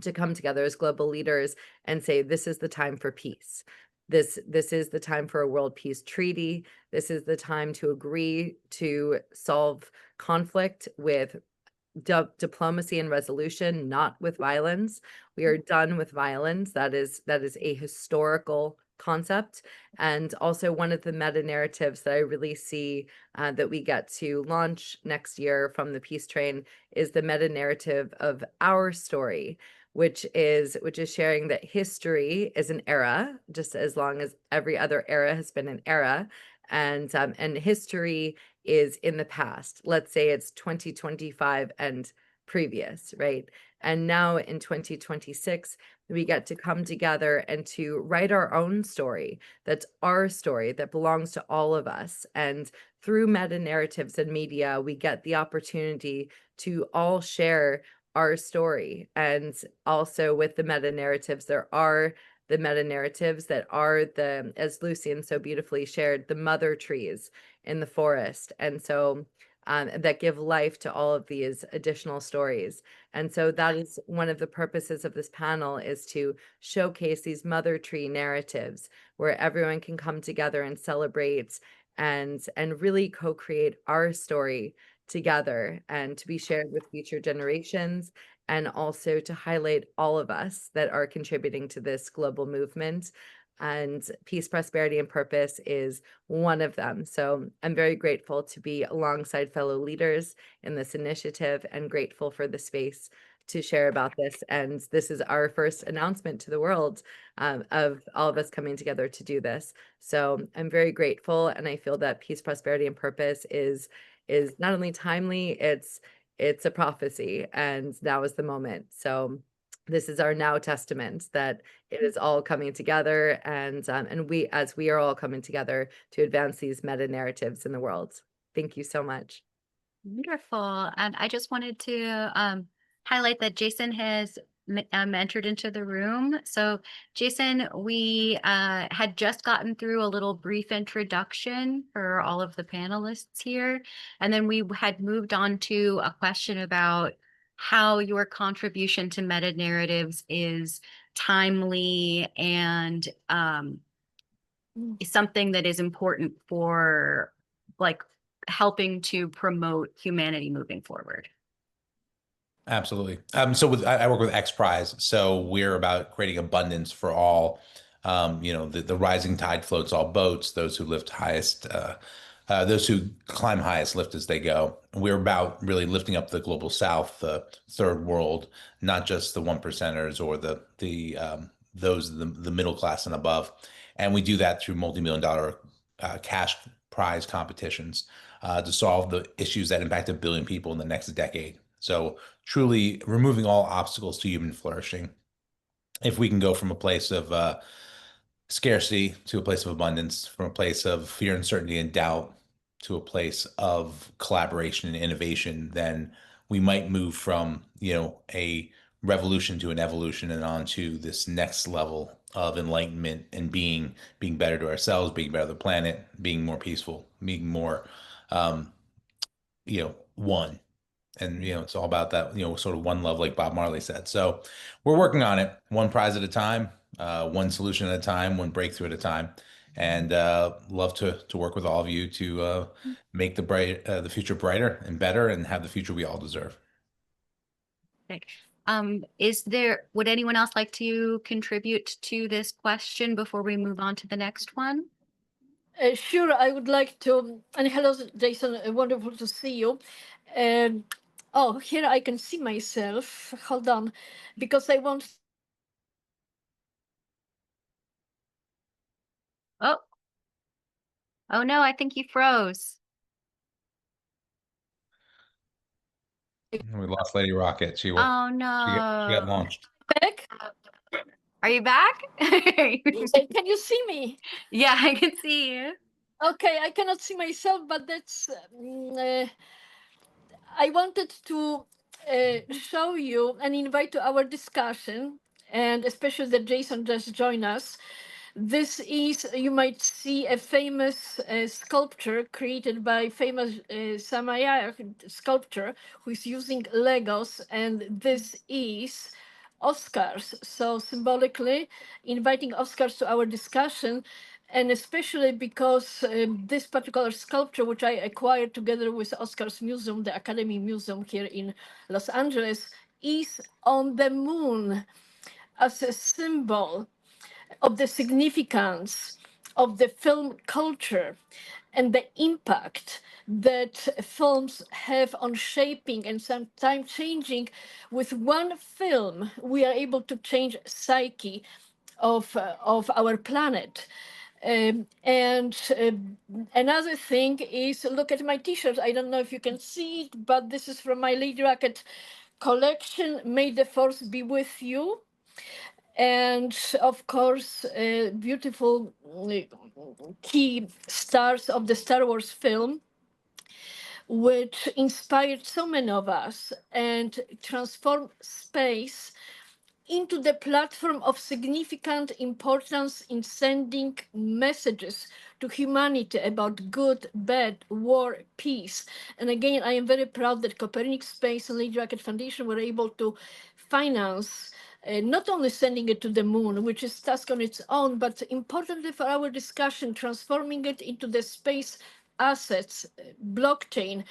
to come together as global leaders and say, this is the time for peace. This is the time for a world peace treaty. This is the time to agree to solve conflict with diplomacy and resolution, not with violence. We are done with violence. That is a historical concept. And also, one of the meta narratives that I really see that we get to launch next year from the Peace Train is the meta narrative of our story, which is sharing that history is an era, just as long as every other era has been an era, and history is in the past. Let's say it's 2025 and previous, right? And now in 2026, we get to come together and to write our own story. That's our story that belongs to all of us. And through meta narratives and media, we get the opportunity to all share our story. And also with the meta narratives, there are the meta narratives that are the, as Lucian so beautifully shared, the mother trees in the forest. And so that give life to all of these additional stories. And so that is one of the purposes of this panel, is to showcase these mother tree narratives where everyone can come together and celebrate and really co-create our story together, and to be shared with future generations, and also to highlight all of us that are contributing to this global movement. And peace, prosperity, and purpose is one of them. So I'm very grateful to be alongside fellow leaders in this initiative, and grateful for the space to share about this. And this is our first announcement to the world of all of us coming together to do this. So I'm very grateful, and I feel that peace, prosperity, and purpose is not only timely, it's a prophecy, and now is the moment. So this is our now testament that it is all coming together, and we are all coming together to advance these meta narratives in the world. Thank you so much. Wonderful. And I just wanted to highlight that Jason has entered into the room. So Jason, we had just gotten through a little brief introduction for all of the panelists here. And then we had moved on to a question about how your contribution to meta narratives is timely and something that is important for like helping to promote humanity moving forward. Absolutely. So I work with X Prize, so we're about creating abundance for all. The rising tide floats all boats. Those who lift highest, those who climb highest lift as they go. We're about really lifting up the global South, the third world, not just the 1%ers or the middle class and above. And we do that through multi-million-dollar cash prize competitions to solve the issues that impact 1 billion people in the next decade. So truly removing all obstacles to human flourishing. If we can go from a place of scarcity to a place of abundance, from a place of fear, uncertainty, and doubt to a place of collaboration and innovation, then we might move from, a revolution to an evolution and on to this next level of enlightenment and being better to ourselves, being better to the planet, being more peaceful, being more, one. And, it's all about that, sort of one love, like Bob Marley said. So we're working on it, one prize at a time, one solution at a time, one breakthrough at a time. And love to work with all of you to make the future brighter and better, and have the future we all deserve. Okay. Would anyone else like to contribute to this question before we move on to the next one? Sure, I would like to. And hello, Jason. Wonderful to see you. Oh, here I can see myself. Hold on, because I want. Oh no, I think you froze. We lost Lady Rocket. She Oh she got no. launched. Back? Are you back? Can you see me? Yeah, I can see you. Okay, I cannot see myself, but that's. I wanted to show you and invite to our discussion, and especially that Jason just joined us. This is, you might see a famous sculpture created by famous Samaya sculptor who is using Legos, and this is Oscars. So symbolically inviting Oscars to our discussion, and especially because this particular sculpture, which I acquired together with Oscar's Museum, the Academy Museum here in Los Angeles, is on the moon as a symbol of the significance of the film culture and the impact that films have on shaping and sometimes changing. With one film, we are able to change psyche of our planet. And another thing is, look at my t-shirt. I don't know if you can see it, but this is from my Lady Rocket collection. May the force be with you. And of course, beautiful key stars of the Star Wars film, which inspired so many of us and transformed space into the platform of significant importance in sending messages to humanity about good, bad, war, peace. And again, I am very proud that Copernic Space and Lady Rocket Foundation were able to finance not only sending it to the moon, which is task on its own, but importantly for our discussion, transforming it into the space assets, blockchain,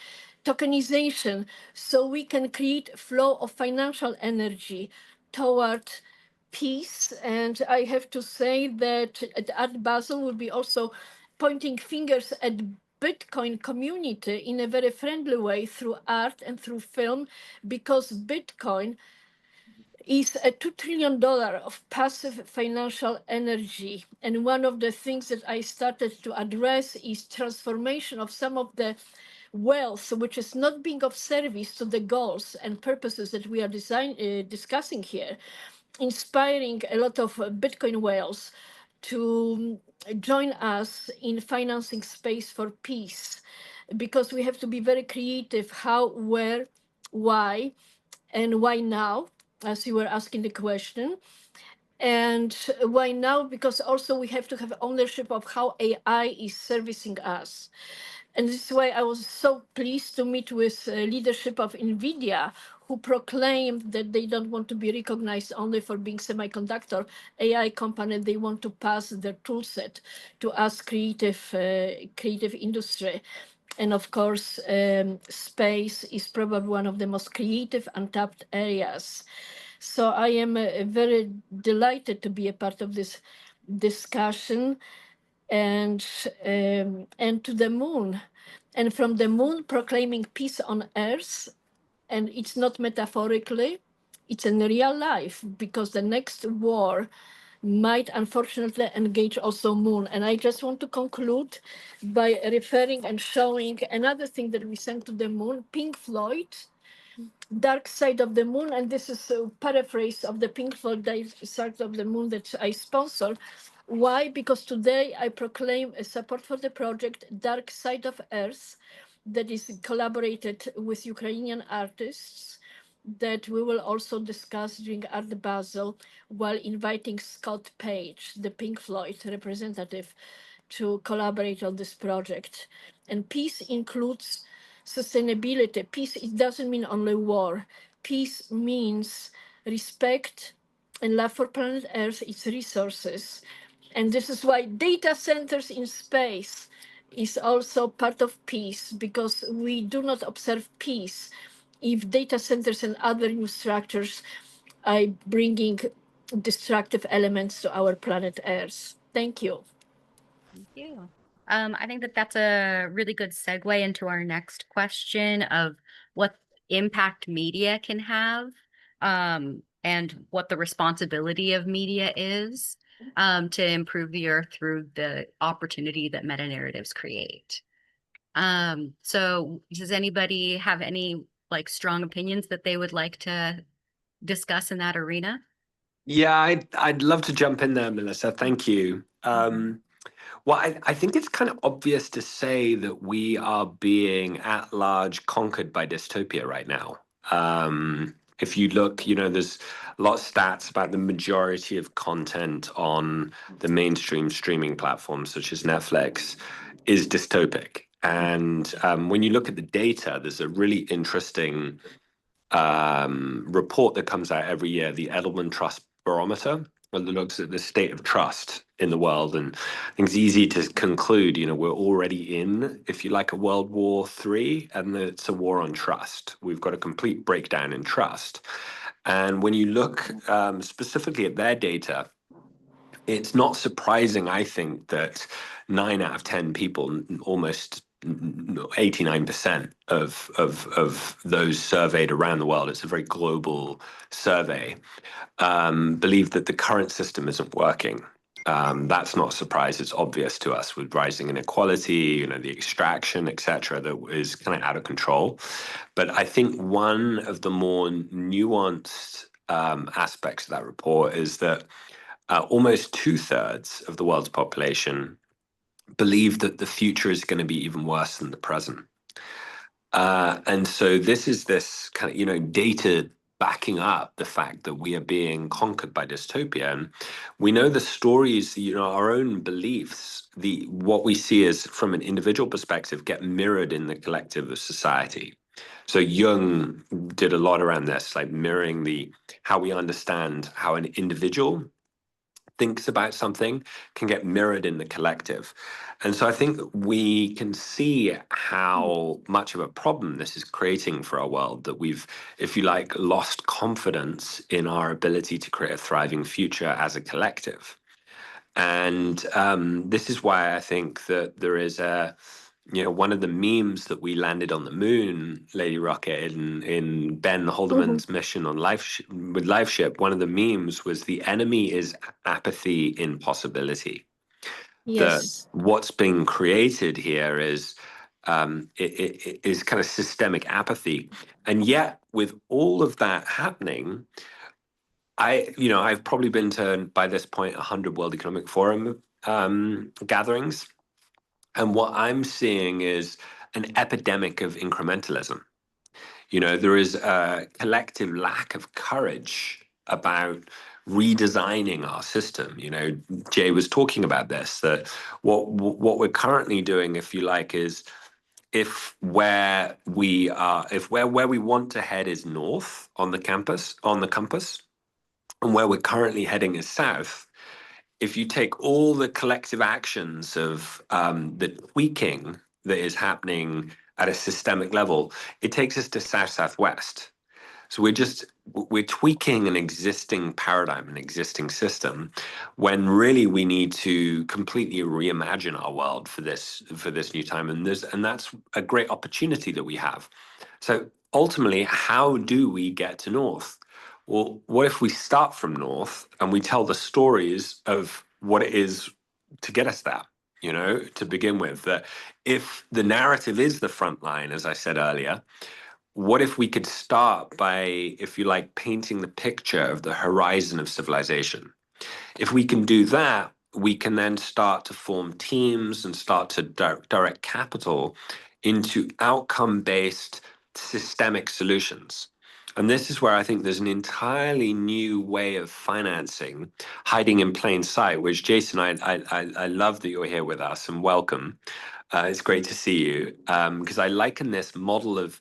tokenization, so we can create flow of financial energy toward peace. And I have to say that at Art Basel will be also pointing fingers at Bitcoin community in a very friendly way through art and through film, because Bitcoin is a $2 trillion of passive financial energy. And one of the things that I started to address is transformation of some of the wealth, which is not being of service to the goals and purposes that we are discussing here, inspiring a lot of Bitcoin whales to join us in financing space for peace, because we have to be very creative how, where, why, and why now, as you were asking the question. And why now? Because also we have to have ownership of how AI is servicing us. And this is why I was so pleased to meet with leadership of NVIDIA, who proclaimed that they don't want to be recognized only for being semiconductor AI company. They want to pass their tool set to us creative industry. And of course, space is probably one of the most creative, untapped areas. So I am very delighted to be a part of this discussion, and to the moon, and from the moon proclaiming peace on earth. And it's not metaphorically, it's in real life, because the next war might unfortunately engage also moon. And I just want to conclude by referring and showing another thing that we sent to the moon, Pink Floyd, Dark Side of the Moon. And this is a paraphrase of the Pink Floyd Dark Side of the Moon that I sponsor. Why? Because today I proclaim a support for the project Dark Side of Earth, that is collaborated with Ukrainian artists, that we will also discuss during Art Basel, while inviting Scott Page, the Pink Floyd representative, to collaborate on this project. And peace includes sustainability. Peace, it doesn't mean only war. Peace means respect and love for planet Earth, its resources. And this is why data centers in space is also part of peace, because we do not observe peace if data centers and other new structures are bringing destructive elements to our planet Earth. Thank you. Thank you. I think that that's a really good segue into our next question of what impact media can have, and what the responsibility of media is, to improve the earth through the opportunity that meta narratives create. So does anybody have any like strong opinions that they would like to discuss in that arena? Yeah, I'd love to jump in there, Melissa. Thank you. Well, I think it's kind of obvious to say that we are being at large conquered by dystopia right now. If you look, there's a lot of stats about the majority of content on the mainstream streaming platforms, such as Netflix, is dystopic. And when you look at the data, there's a really interesting report that comes out every year, the Edelman Trust Barometer, that looks at the state of trust in the world. And I think it's easy to conclude, we're already in, if you like, a World War III, and it's a war on trust. We've got a complete breakdown in trust. And when you look specifically at their data, it's not surprising, I think, that 9 out of 10 people, almost 89% of those surveyed around the world, it's a very global survey, believe that the current system isn't working. That's not a surprise. It's obvious to us with rising inequality, the extraction, et cetera, that is kind of out of control. But I think one of the more nuanced aspects of that report is that almost 2/3 of the world's population believe that the future is going to be even worse than the present. And so this kind of, data backing up the fact that we are being conquered by dystopia. And we know the stories, our own beliefs, what we see is from an individual perspective get mirrored in the collective of society. So Jung did a lot around this, like mirroring how we understand how an individual thinks about something can get mirrored in the collective. And so I think we can see how much of a problem this is creating for our world, that we've, if you like, lost confidence in our ability to create a thriving future as a collective. And this is why I think that there is one of the memes that we landed on the moon, Lady Rocket, in Ben Haldeman's mission on with LifeShip. One of the memes was the enemy is apathy in possibility. Yes. What's being created here is it is kind of systemic apathy, and yet with all of that happening, I've probably been to, by this point, 100 World Economic Forum gatherings. And what I'm seeing is an epidemic of incrementalism. There is a collective lack of courage about redesigning our system. Jay was talking about this, that what we're currently doing, if you like, is where we want to head is north on the compass, and where we're currently heading is south. If you take all the collective actions of the tweaking that is happening at a systemic level, it takes us to south-southwest. So we're tweaking an existing paradigm, an existing system, when really we need to completely reimagine our world for this new time. And that's a great opportunity that we have. So ultimately, how do we get to north? Well, what if we start from north and we tell the stories of what it is to get us there, to begin with? That if the narrative is the front line, as I said earlier, what if we could start by, if you like, painting the picture of the horizon of civilization? If we can do that, we can then start to form teams and start to direct capital into outcome-based systemic solutions. And this is where I think there's an entirely new way of financing hiding in plain sight, which Jason, I love that you're here with us, and welcome. It's great to see you, because I liken this model of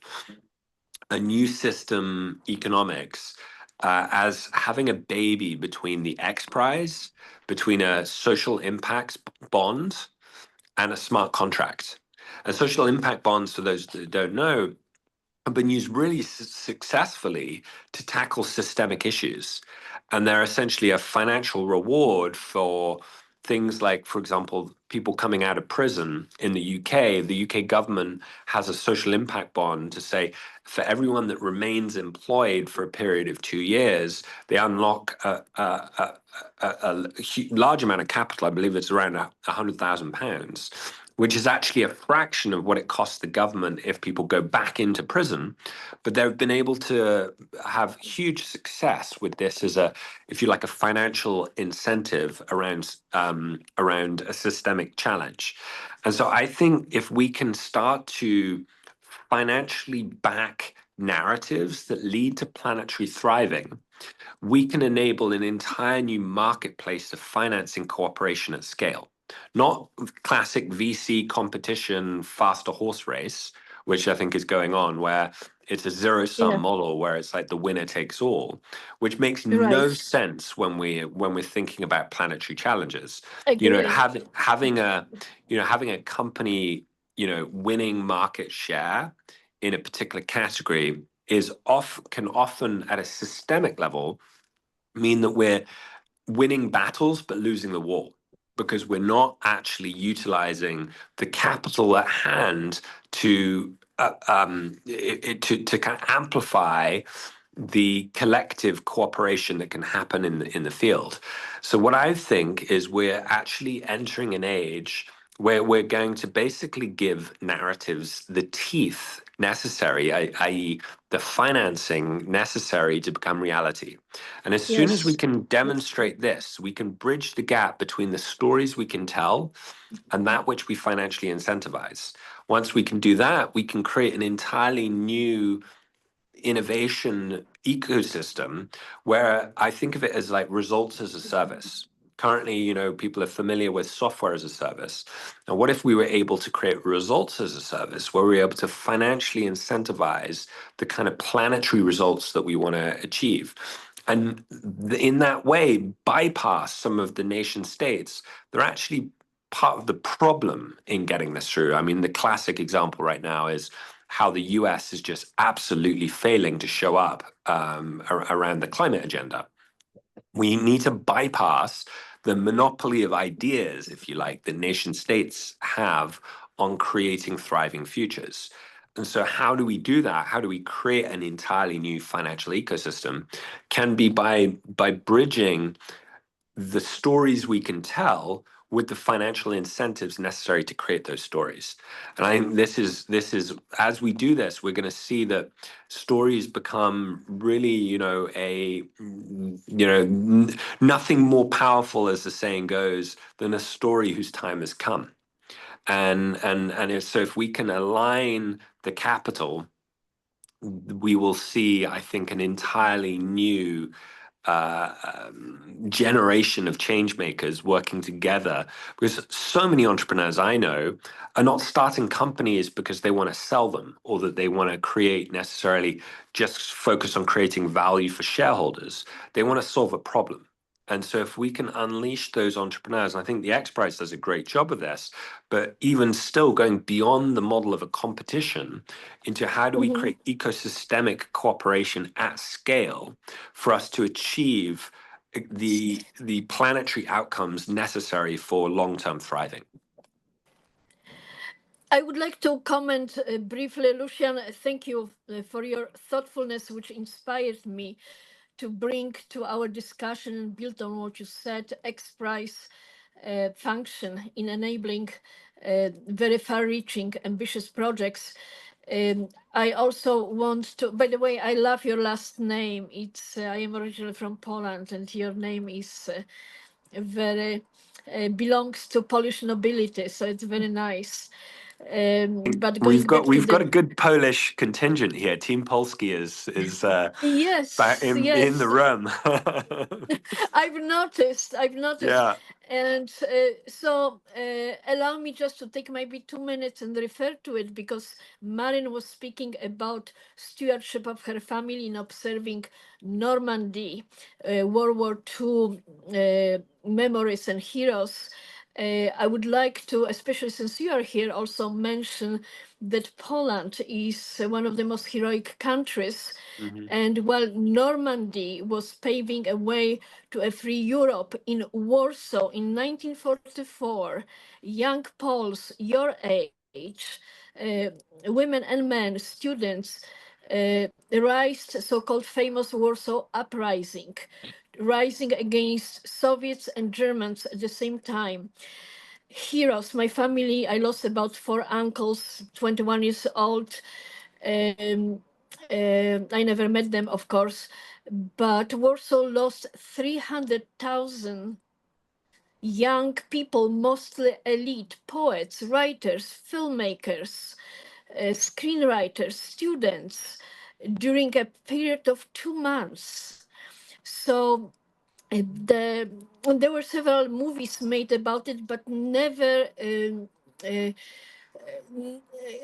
a new system economics as having a baby between the X Prize, between a social impact bond and a smart contract. And social impact bonds, for those that don't know, have been used really successfully to tackle systemic issues. And they're essentially a financial reward for things like, for example, people coming out of prison in the UK. The UK government has a social impact bond to say, for everyone that remains employed for a period of 2 years, they unlock a large amount of capital. I believe it's around £100,000, which is actually a fraction of what it costs the government if people go back into prison. But they've been able to have huge success with this as a, if you like, a financial incentive around a systemic challenge. And so I think if we can start to financially back narratives that lead to planetary thriving, we can enable an entire new marketplace of financing cooperation at scale. Not classic VC competition, faster horse race, which I think is going on, where it's a zero-sum model where it's like the winner takes all, which makes no sense when we're thinking about planetary challenges. Having a company, winning market share in a particular category can often at a systemic level mean that we're winning battles but losing the war, because we're not actually utilizing the capital at hand to kind of amplify the collective cooperation that can happen in the field. So what I think is we're actually entering an age where we're going to basically give narratives the teeth necessary, i.e., the financing necessary to become reality. And as soon as we can demonstrate this, we can bridge the gap between the stories we can tell and that which we financially incentivize. Once we can do that, we can create an entirely new innovation ecosystem where I think of it as like results as a service. Currently, people are familiar with software as a service. Now, what if we were able to create results as a service where we're able to financially incentivize the kind of planetary results that we want to achieve? And in that way, bypass some of the nation states. They're actually part of the problem in getting this through. I mean, the classic example right now is how the US is just absolutely failing to show up around the climate agenda. We need to bypass the monopoly of ideas, if you like, that nation states have on creating thriving futures. And so how do we do that? How do we create an entirely new financial ecosystem? Can be by bridging the stories we can tell with the financial incentives necessary to create those stories. And I think this is as we do this, we're going to see that stories become really, nothing more powerful, as the saying goes, than a story whose time has come. And if we can align the capital, we will see, I think, an entirely new generation of change makers working together, because so many entrepreneurs I know are not starting companies because they want to sell them or that they want to create necessarily just focus on creating value for shareholders. They want to solve a problem. And so if we can unleash those entrepreneurs, and I think the X Prize does a great job of this, but even still going beyond the model of a competition into how do we create ecosystemic cooperation at scale for us to achieve the planetary outcomes necessary for long-term thriving. I would like to comment briefly, Lucian. Thank you for your thoughtfulness, which inspired me to bring to our discussion and build on what you said, X Prize function in enabling very far-reaching, ambitious projects. I also want to, by the way, I love your last name. I am originally from Poland, and your name is very, belongs to Polish nobility, so it's very nice. But we've got a good Polish contingent here. Team Polski is in the room. I've noticed. Yeah. And so allow me just to take maybe 2 minutes and refer to it, because Marin was speaking about stewardship of her family in observing Normandy, World War II memories and heroes. I would like to, especially since you are here, also mention that Poland is one of the most heroic countries. And while Normandy was paving a way to a free Europe in Warsaw in 1944, young Poles your age, women and men, students, raised so-called famous Warsaw Uprising, rising against Soviets and Germans at the same time. heroes. My family, I lost about 4 uncles, 21 years old. I never met them, of course, but Warsaw lost 300,000 young people, mostly elite, poets, writers, filmmakers, screenwriters, students, during a period of 2 months. So there were several movies made about it, but never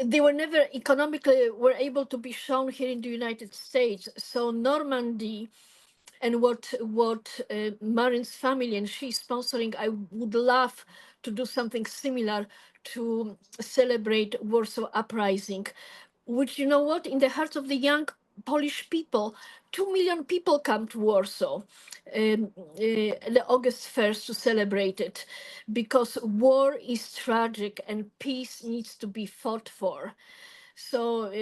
they were never economically were able to be shown here in the United States. So Normandy and what Marin's family and she's sponsoring, I would love to do something similar to celebrate Warsaw Uprising, which, you know what, in the hearts of the young Polish people, 2 million people come to Warsaw the August 1st to celebrate it, because war is tragic and peace needs to be fought for. So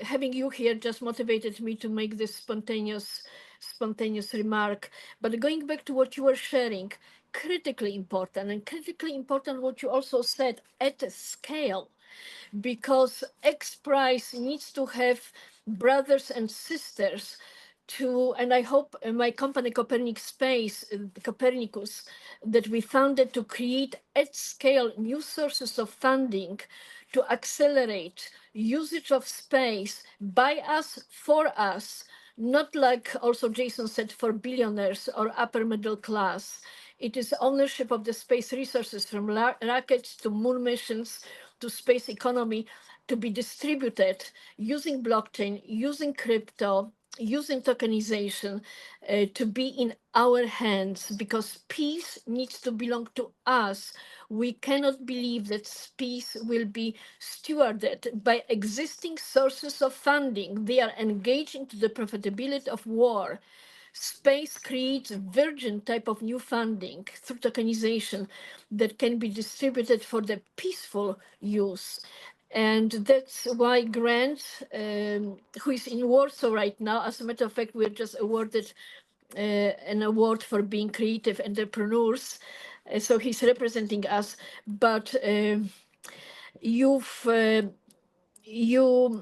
having you here just motivated me to make this spontaneous remark. But going back to what you were sharing, critically important what you also said, at scale, because X Prize needs to have brothers and sisters to, and I hope my company Copernicus, that we founded to create at scale new sources of funding to accelerate usage of space by us, for us, not like also Jason said, for billionaires or upper middle class. It is ownership of the space resources, from rockets to moon missions to space economy, to be distributed using blockchain, using crypto, using tokenization, to be in our hands, because peace needs to belong to us. We cannot believe that peace will be stewarded by existing sources of funding. They are engaged into the profitability of war. Space creates a virgin type of new funding through tokenization that can be distributed for the peaceful use. And that's why Grant, who is in Warsaw right now, as a matter of fact, we're just awarded an award for being creative entrepreneurs. So he's representing us. But you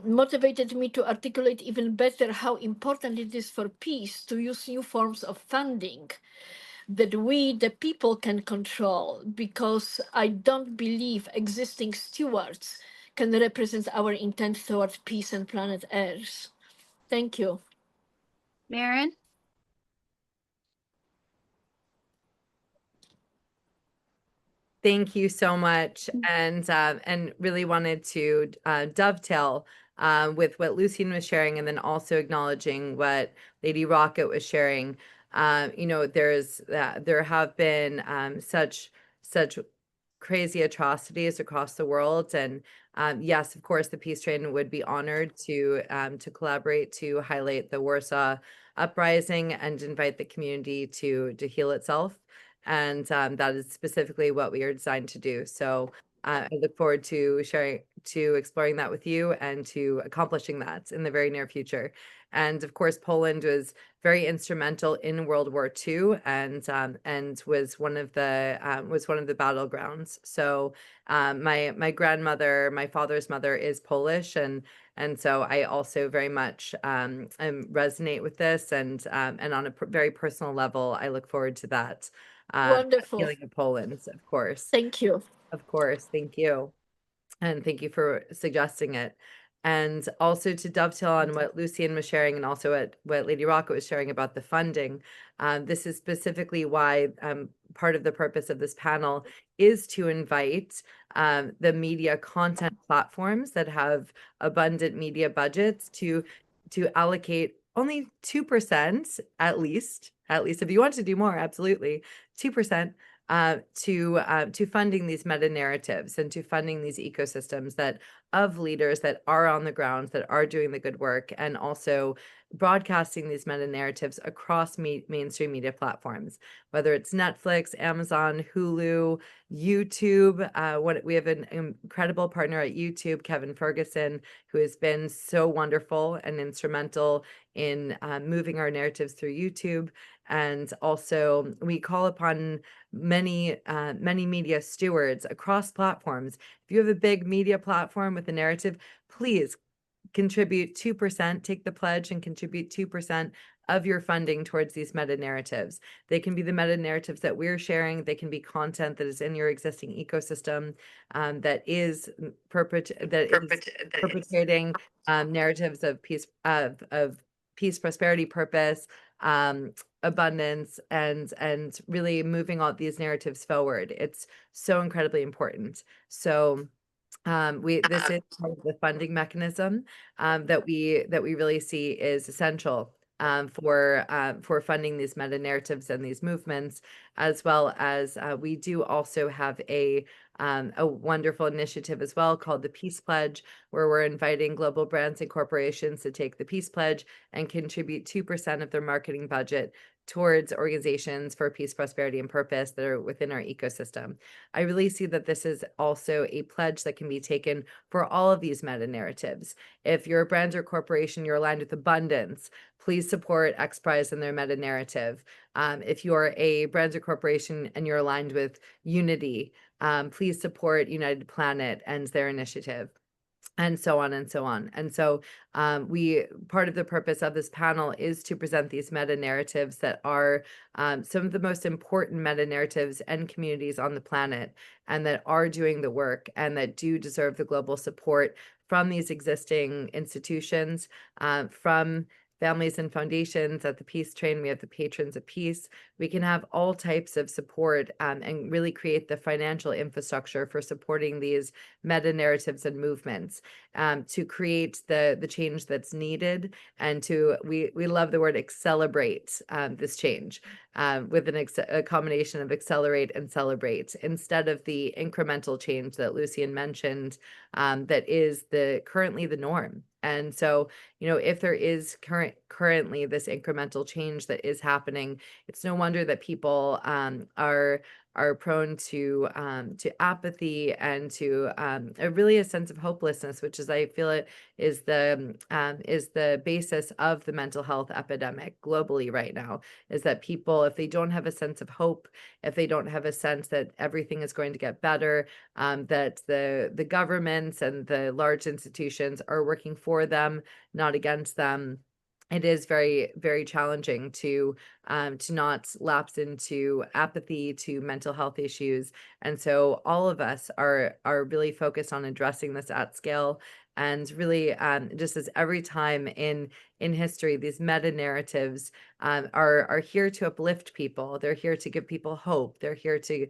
motivated me to articulate even better how important it is for peace to use new forms of funding that we, the people, can control, because I don't believe existing stewards can represent our intent towards peace and planet Earth. Thank you. Maren? Thank you so much, and really wanted to dovetail with what Lucien was sharing, and then also acknowledging what Lady Rocket was sharing. You know, there have been such crazy atrocities across the world, and yes, of course, the Peace Train would be honored to collaborate to highlight the Warsaw Uprising and invite the community to heal itself. And that is specifically what we are designed to do. So I look forward to exploring that with you and to accomplishing that in the very near future. And of course, Poland was very instrumental in World War II, and was one of the battlegrounds. So my grandmother, my father's mother, is Polish, and so I also very much resonate with this, and on a very personal level, I look forward to that. Wonderful. Healing of Poland, of course. Thank you. Of course. Thank you. And thank you for suggesting it. And also to dovetail on what Lucien was sharing, and also what Lady Rocket was sharing about the funding. This is specifically why part of the purpose of this panel is to invite the media content platforms that have abundant media budgets to allocate only 2%, at least if you want to do more, absolutely 2%, to funding these meta narratives and to funding these ecosystems that of leaders that are on the ground, that are doing the good work, and also broadcasting these meta narratives across mainstream media platforms, whether it's Netflix, Amazon, Hulu, YouTube. We have an incredible partner at YouTube, Kevin Ferguson, who has been so wonderful and instrumental in moving our narratives through YouTube. And also, we call upon many media stewards across platforms. If you have a big media platform with a narrative, please contribute 2%, take the pledge and contribute 2% of your funding towards these meta narratives. They can be the meta narratives that we're sharing. They can be content that is in your existing ecosystem that is perpetrating narratives of peace, prosperity, purpose, abundance, and really moving all these narratives forward. It's so incredibly important. So this is part of the funding mechanism that we really see is essential for funding these meta narratives and these movements, as well as we do also have a wonderful initiative as well called the Peace Pledge, where we're inviting global brands and corporations to take the Peace Pledge and contribute 2% of their marketing budget towards organizations for peace, prosperity, and purpose that are within our ecosystem. I really see that this is also a pledge that can be taken for all of these meta narratives. If you're a brand or corporation, you're aligned with abundance, please support XPRIZE and their meta narrative. If you're a brand or corporation and you're aligned with unity, please support United Planet and their initiative, and so on and so on. And so part of the purpose of this panel is to present these meta narratives that are some of the most important meta narratives and communities on the planet, and that are doing the work and that do deserve the global support from these existing institutions, from families and foundations. At the Peace Train, we have the Patrons of Peace. We can have all types of support and really create the financial infrastructure for supporting these meta narratives and movements to create the change that's needed, and to we love the word accelerate this change with a combination of accelerate and celebrate, instead of the incremental change that Lucian mentioned that is currently the norm. And so, if there is currently this incremental change that is happening, it's no wonder that people are prone to apathy and to really a sense of hopelessness, which is, I feel it is the basis of the mental health epidemic globally right now. Is that people, if they don't have a sense of hope, if they don't have a sense that everything is going to get better, that the governments and the large institutions are working for them, not against them, it is very, very challenging to not lapse into apathy to mental health issues. And so all of us are really focused on addressing this at scale. And really, just as every time in history, these meta narratives are here to uplift people. They're here to give people hope. They're here to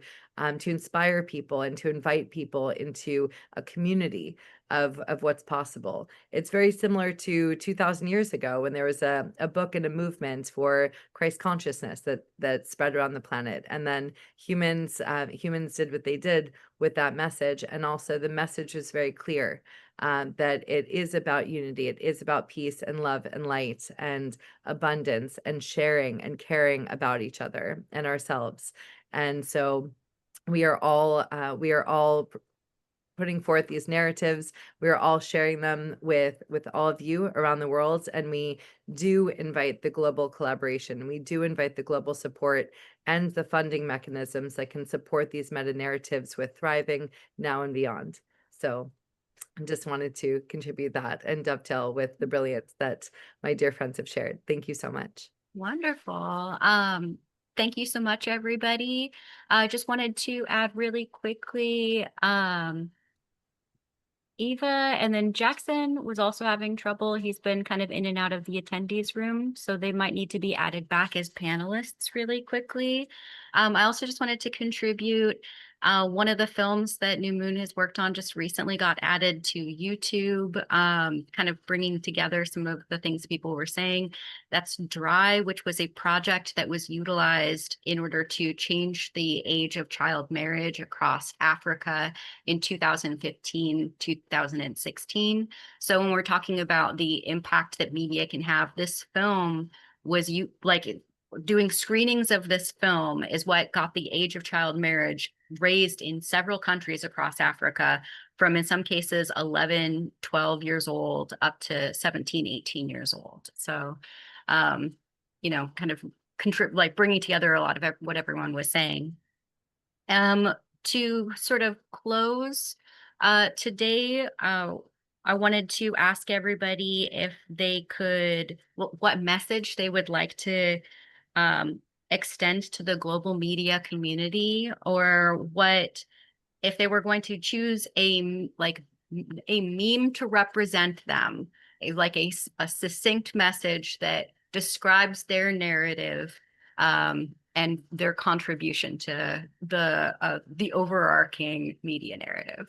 inspire people and to invite people into a community of what's possible. It's very similar to 2,000 years ago, when there was a book and a movement for Christ consciousness that spread around the planet, and then humans did what they did with that message. And also the message is very clear, that it is about unity, it is about peace and love and light and abundance and sharing and caring about each other and ourselves. And so we are all putting forth these narratives. We're all sharing them with all of you around the world. And we do invite the global collaboration. We do invite the global support and the funding mechanisms that can support these meta narratives with thriving now and beyond. So I just wanted to contribute that and dovetail with the brilliance that my dear friends have shared. Thank you so much. Wonderful. Thank you so much, everybody. Just wanted to add really quickly, Eva and then Jackson was also having trouble. He's been kind of in and out of the attendees room, so they might need to be added back as panelists really quickly. I also just wanted to contribute One of the films that New Moon has worked on just recently got added to YouTube, kind of bringing together some of the things people were saying. That's Dry, which was a project that was utilized in order to change the age of child marriage across Africa in 2015, 2016. So when we're talking about the impact that media can have, this film was doing screenings of this film is what got the age of child marriage raised in several countries across Africa from, in some cases, 11, 12 years old up to 17, 18 years old. So, kind of bringing together a lot of what everyone was saying. To sort of close today, I wanted to ask everybody if they could, what message they would like to extend to the global media community, or what, if they were going to choose a meme to represent them, a succinct message that describes their narrative and their contribution to the overarching media narrative.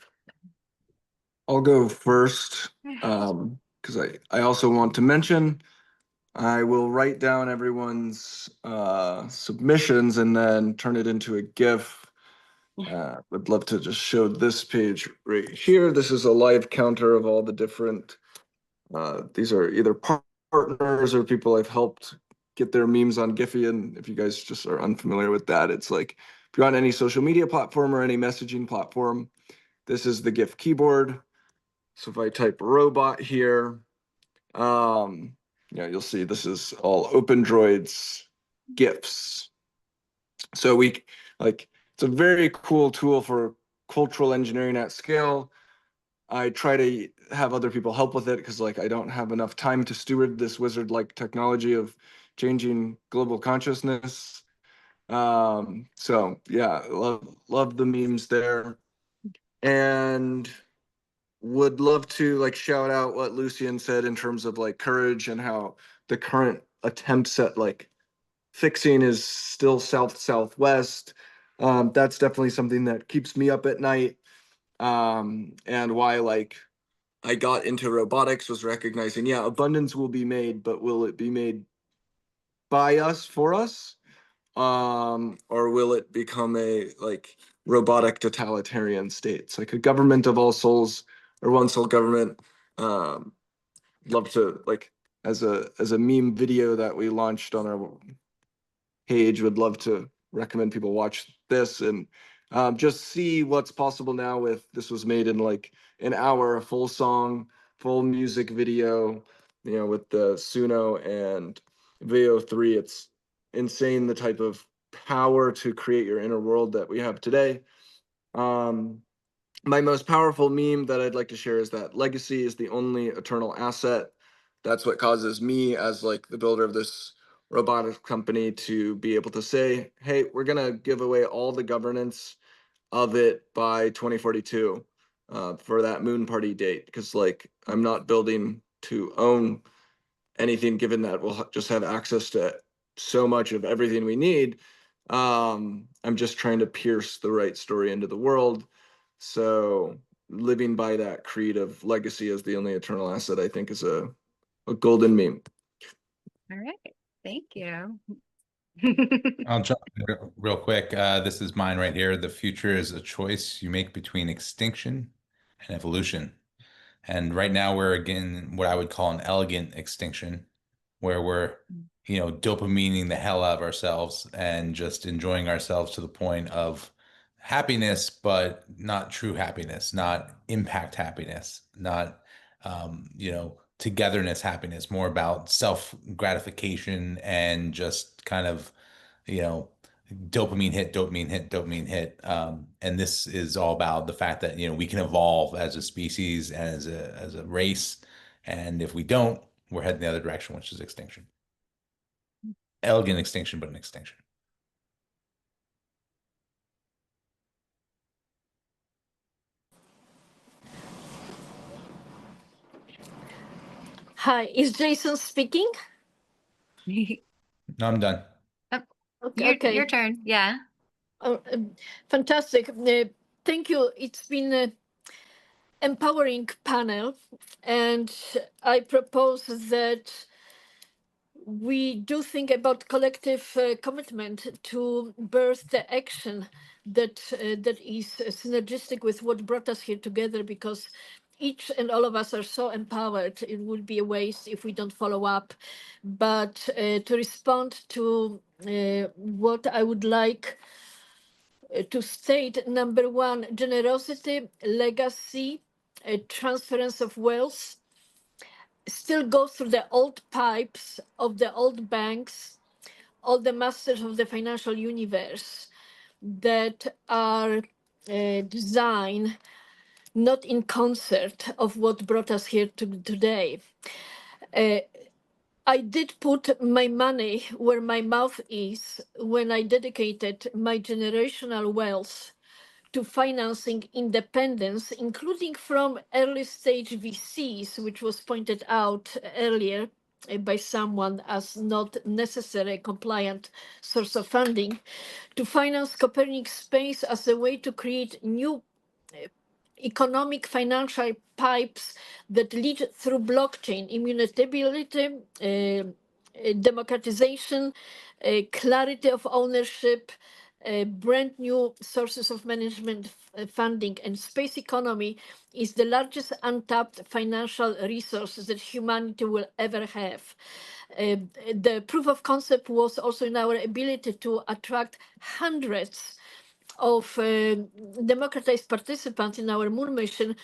I'll go first because I also want to mention I will write down everyone's submissions and then turn it into a GIF. Would love to just show this page right here. This is a live counter of all the different, these are either partners or people I've helped get their memes on Giphy. And if you guys just are unfamiliar with that, it's like if you're on any social media platform or any messaging platform, this is the GIF keyboard. So if I type robot here, you'll see this is all OpenDroid's GIFs. So it's a very cool tool for cultural engineering at scale. I try to have other people help with it because I don't have enough time to steward this wizard-like technology of changing global consciousness. So yeah, love the memes there. And would love to shout out what Lucian said in terms of courage and how the current attempts at fixing is still southwest. That's definitely something that keeps me up at night. And why I got into robotics was recognizing, yeah, abundance will be made, but will it be made by us, for us? Or will it become a robotic totalitarian state? It's like a government of all souls or one soul government. Love to as a meme video that we launched on our page, would love to recommend people watch this and just see what's possible now with this was made in an hour, a full song, full music video, with the Suno and VO3. It's insane the type of power to create your inner world that we have today. My most powerful meme that I'd like to share is that legacy is the only eternal asset. That's what causes me as the builder of this robotics company to be able to say, hey, we're going to give away all the governance of it by 2042 for that moon party date. Because I'm not building to own anything, given that we'll just have access to so much of everything we need. I'm just trying to pierce the right story into the world. So living by that creed of legacy as the only eternal asset, I think, is a golden meme. All right. Thank you. I'll jump in real quick. This is mine right here. The future is a choice you make between extinction and evolution. And right now we're again what I would call an elegant extinction, where we're, dopamining the hell out of ourselves and just enjoying ourselves to the point of happiness, but not true happiness, not impact happiness, not, togetherness happiness, more about self gratification and just kind of, dopamine hit, dopamine hit, dopamine hit. And this is all about the fact that, we can evolve as a species and as a race. And if we don't, we're heading the other direction, which is extinction. Elegant extinction, but an extinction. Hi, is Jason speaking? No, I'm done. Your turn. Yeah. Fantastic. Thank you. It's been an empowering panel, and I propose that we do think about collective commitment to birth the action that that is synergistic with what brought us here together, because each and all of us are so empowered. It would be a waste if we don't follow up. But to respond to what I would like to state, number one, generosity, legacy, transference of wealth still goes through the old pipes of the old banks, all the masters of the financial universe that are designed not in concert of what brought us here today. I did put my money where my mouth is when I dedicated my generational wealth to financing independence, including from early stage VCs, which was pointed out earlier by someone as not necessary compliant source of funding, to finance Copernic space as a way to create new economic financial pipes that lead through blockchain, immutability, democratization, clarity of ownership, brand new sources of management funding, and space economy is the largest untapped financial resources that humanity will ever have. The proof of concept was also in our ability to attract hundreds of democratized participants in our moon mission,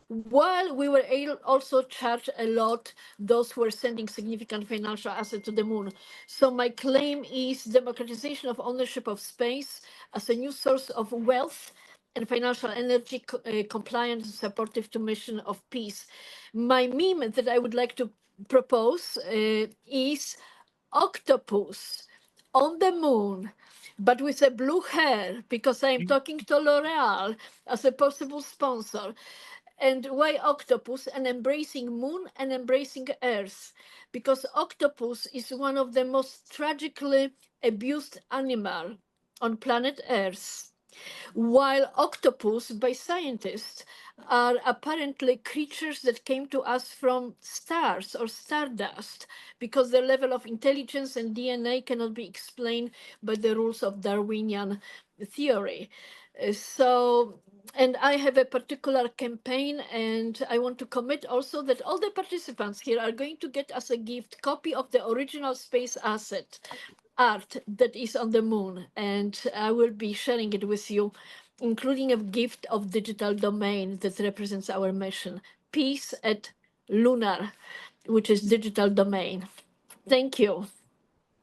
while we were able also charge a lot those who were sending significant financial assets to the moon. So my claim is democratization of ownership of space as a new source of wealth and financial energy compliant and supportive to mission of peace. My meme that I would like to propose is octopus on the moon, but with a blue hair, because I'm talking to L'Oreal as a possible sponsor. And why octopus? And embracing moon and embracing earth, because octopus is one of the most tragically abused animal on planet earth, while octopus by scientists are apparently creatures that came to us from stars or stardust, because their level of intelligence and DNA cannot be explained by the rules of Darwinian theory. So, and I have a particular campaign, and I want to commit also that all the participants here are going to get as a gift copy of the original space asset art that is on the moon, and I will be sharing it with you, including a gift of digital domain that represents our mission, Peace at Lunar, which is digital domain. Thank you.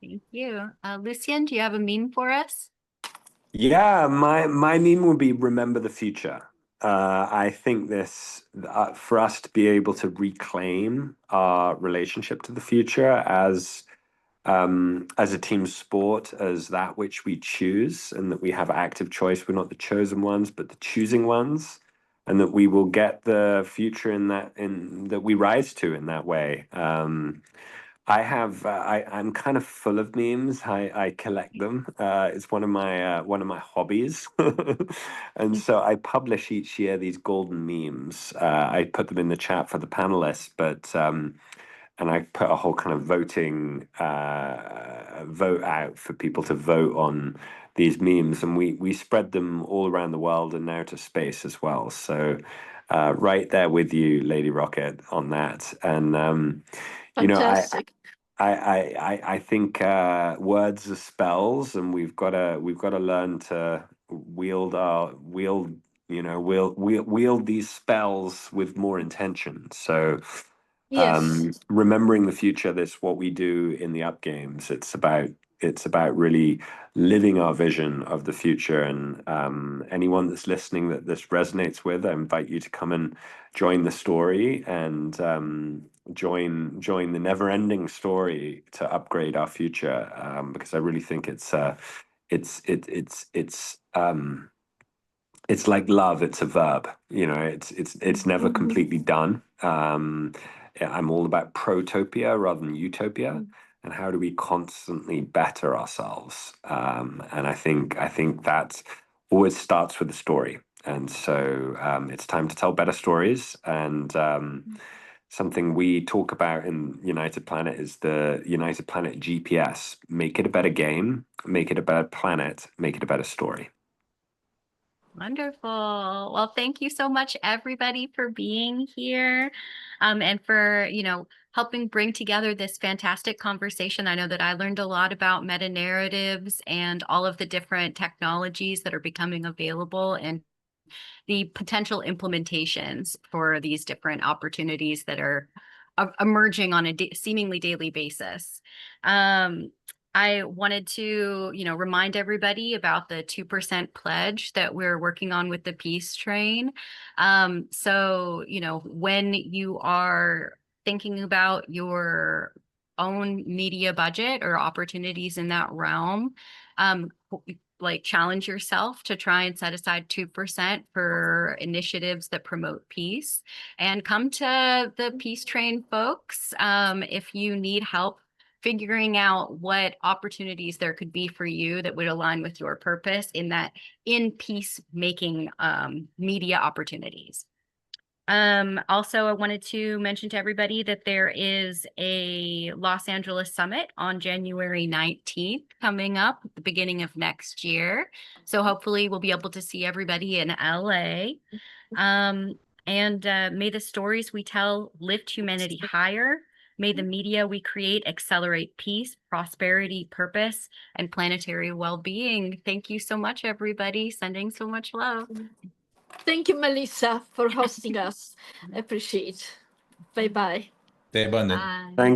Thank you. Lucien, do you have a meme for us? Yeah, my meme will be remember the future. I think this for us to be able to reclaim our relationship to the future as a team sport, as that which we choose, and that we have active choice. We're not the chosen ones, but the choosing ones, and that we will get the future in that we rise to in that way. I'm kind of full of memes. I collect them. It's one of my hobbies, and so I publish each year these golden memes. I put them in the chat for the panelists, but and I put a whole kind of voting vote out for people to vote on these memes, and we spread them all around the world and now to space as well. So right there with you, Lady Rocket, on that. And you know, Fantastic. I think words are spells, and we've got to learn to wield these spells with more intention. So Yes. remembering the future, this what we do in the up games. It's about really living our vision of the future. And anyone that's listening that this resonates with, I invite you to come and join the story and join the never-ending story to upgrade our future. Because I really think it's like love. It's a verb. You know, it's never completely done. I'm all about protopia rather than utopia. and how do we constantly better ourselves? And I think that always starts with a story. And so it's time to tell better stories. And something we talk about in United Planet is the United Planet GPS. Make it a better game, make it a better planet, make it a better story. Wonderful. Well, thank you so much, everybody, for being here, and for, helping bring together this fantastic conversation. I know that I learned a lot about meta narratives and all of the different technologies that are becoming available and the potential implementations for these different opportunities that are emerging on a seemingly daily basis. I wanted to, remind everybody about the 2% pledge that we're working on with the Peace Train. So, when you are thinking about your own media budget or opportunities in that realm, challenge yourself to try and set aside 2% for initiatives that promote peace, and come to the Peace Train folks if you need help figuring out what opportunities there could be for you that would align with your purpose in peacemaking media opportunities. Also, I wanted to mention to everybody that there is a Los Angeles Summit on January 19th coming up at the beginning of next year. So hopefully we'll be able to see everybody in LA. And may the stories we tell lift humanity higher. May the media we create accelerate peace, prosperity, purpose, and planetary well-being. Thank you so much, everybody. Sending so much love. Thank you, Melissa, for hosting us. Appreciate. Bye-bye. Stay abundant. Bye. Thank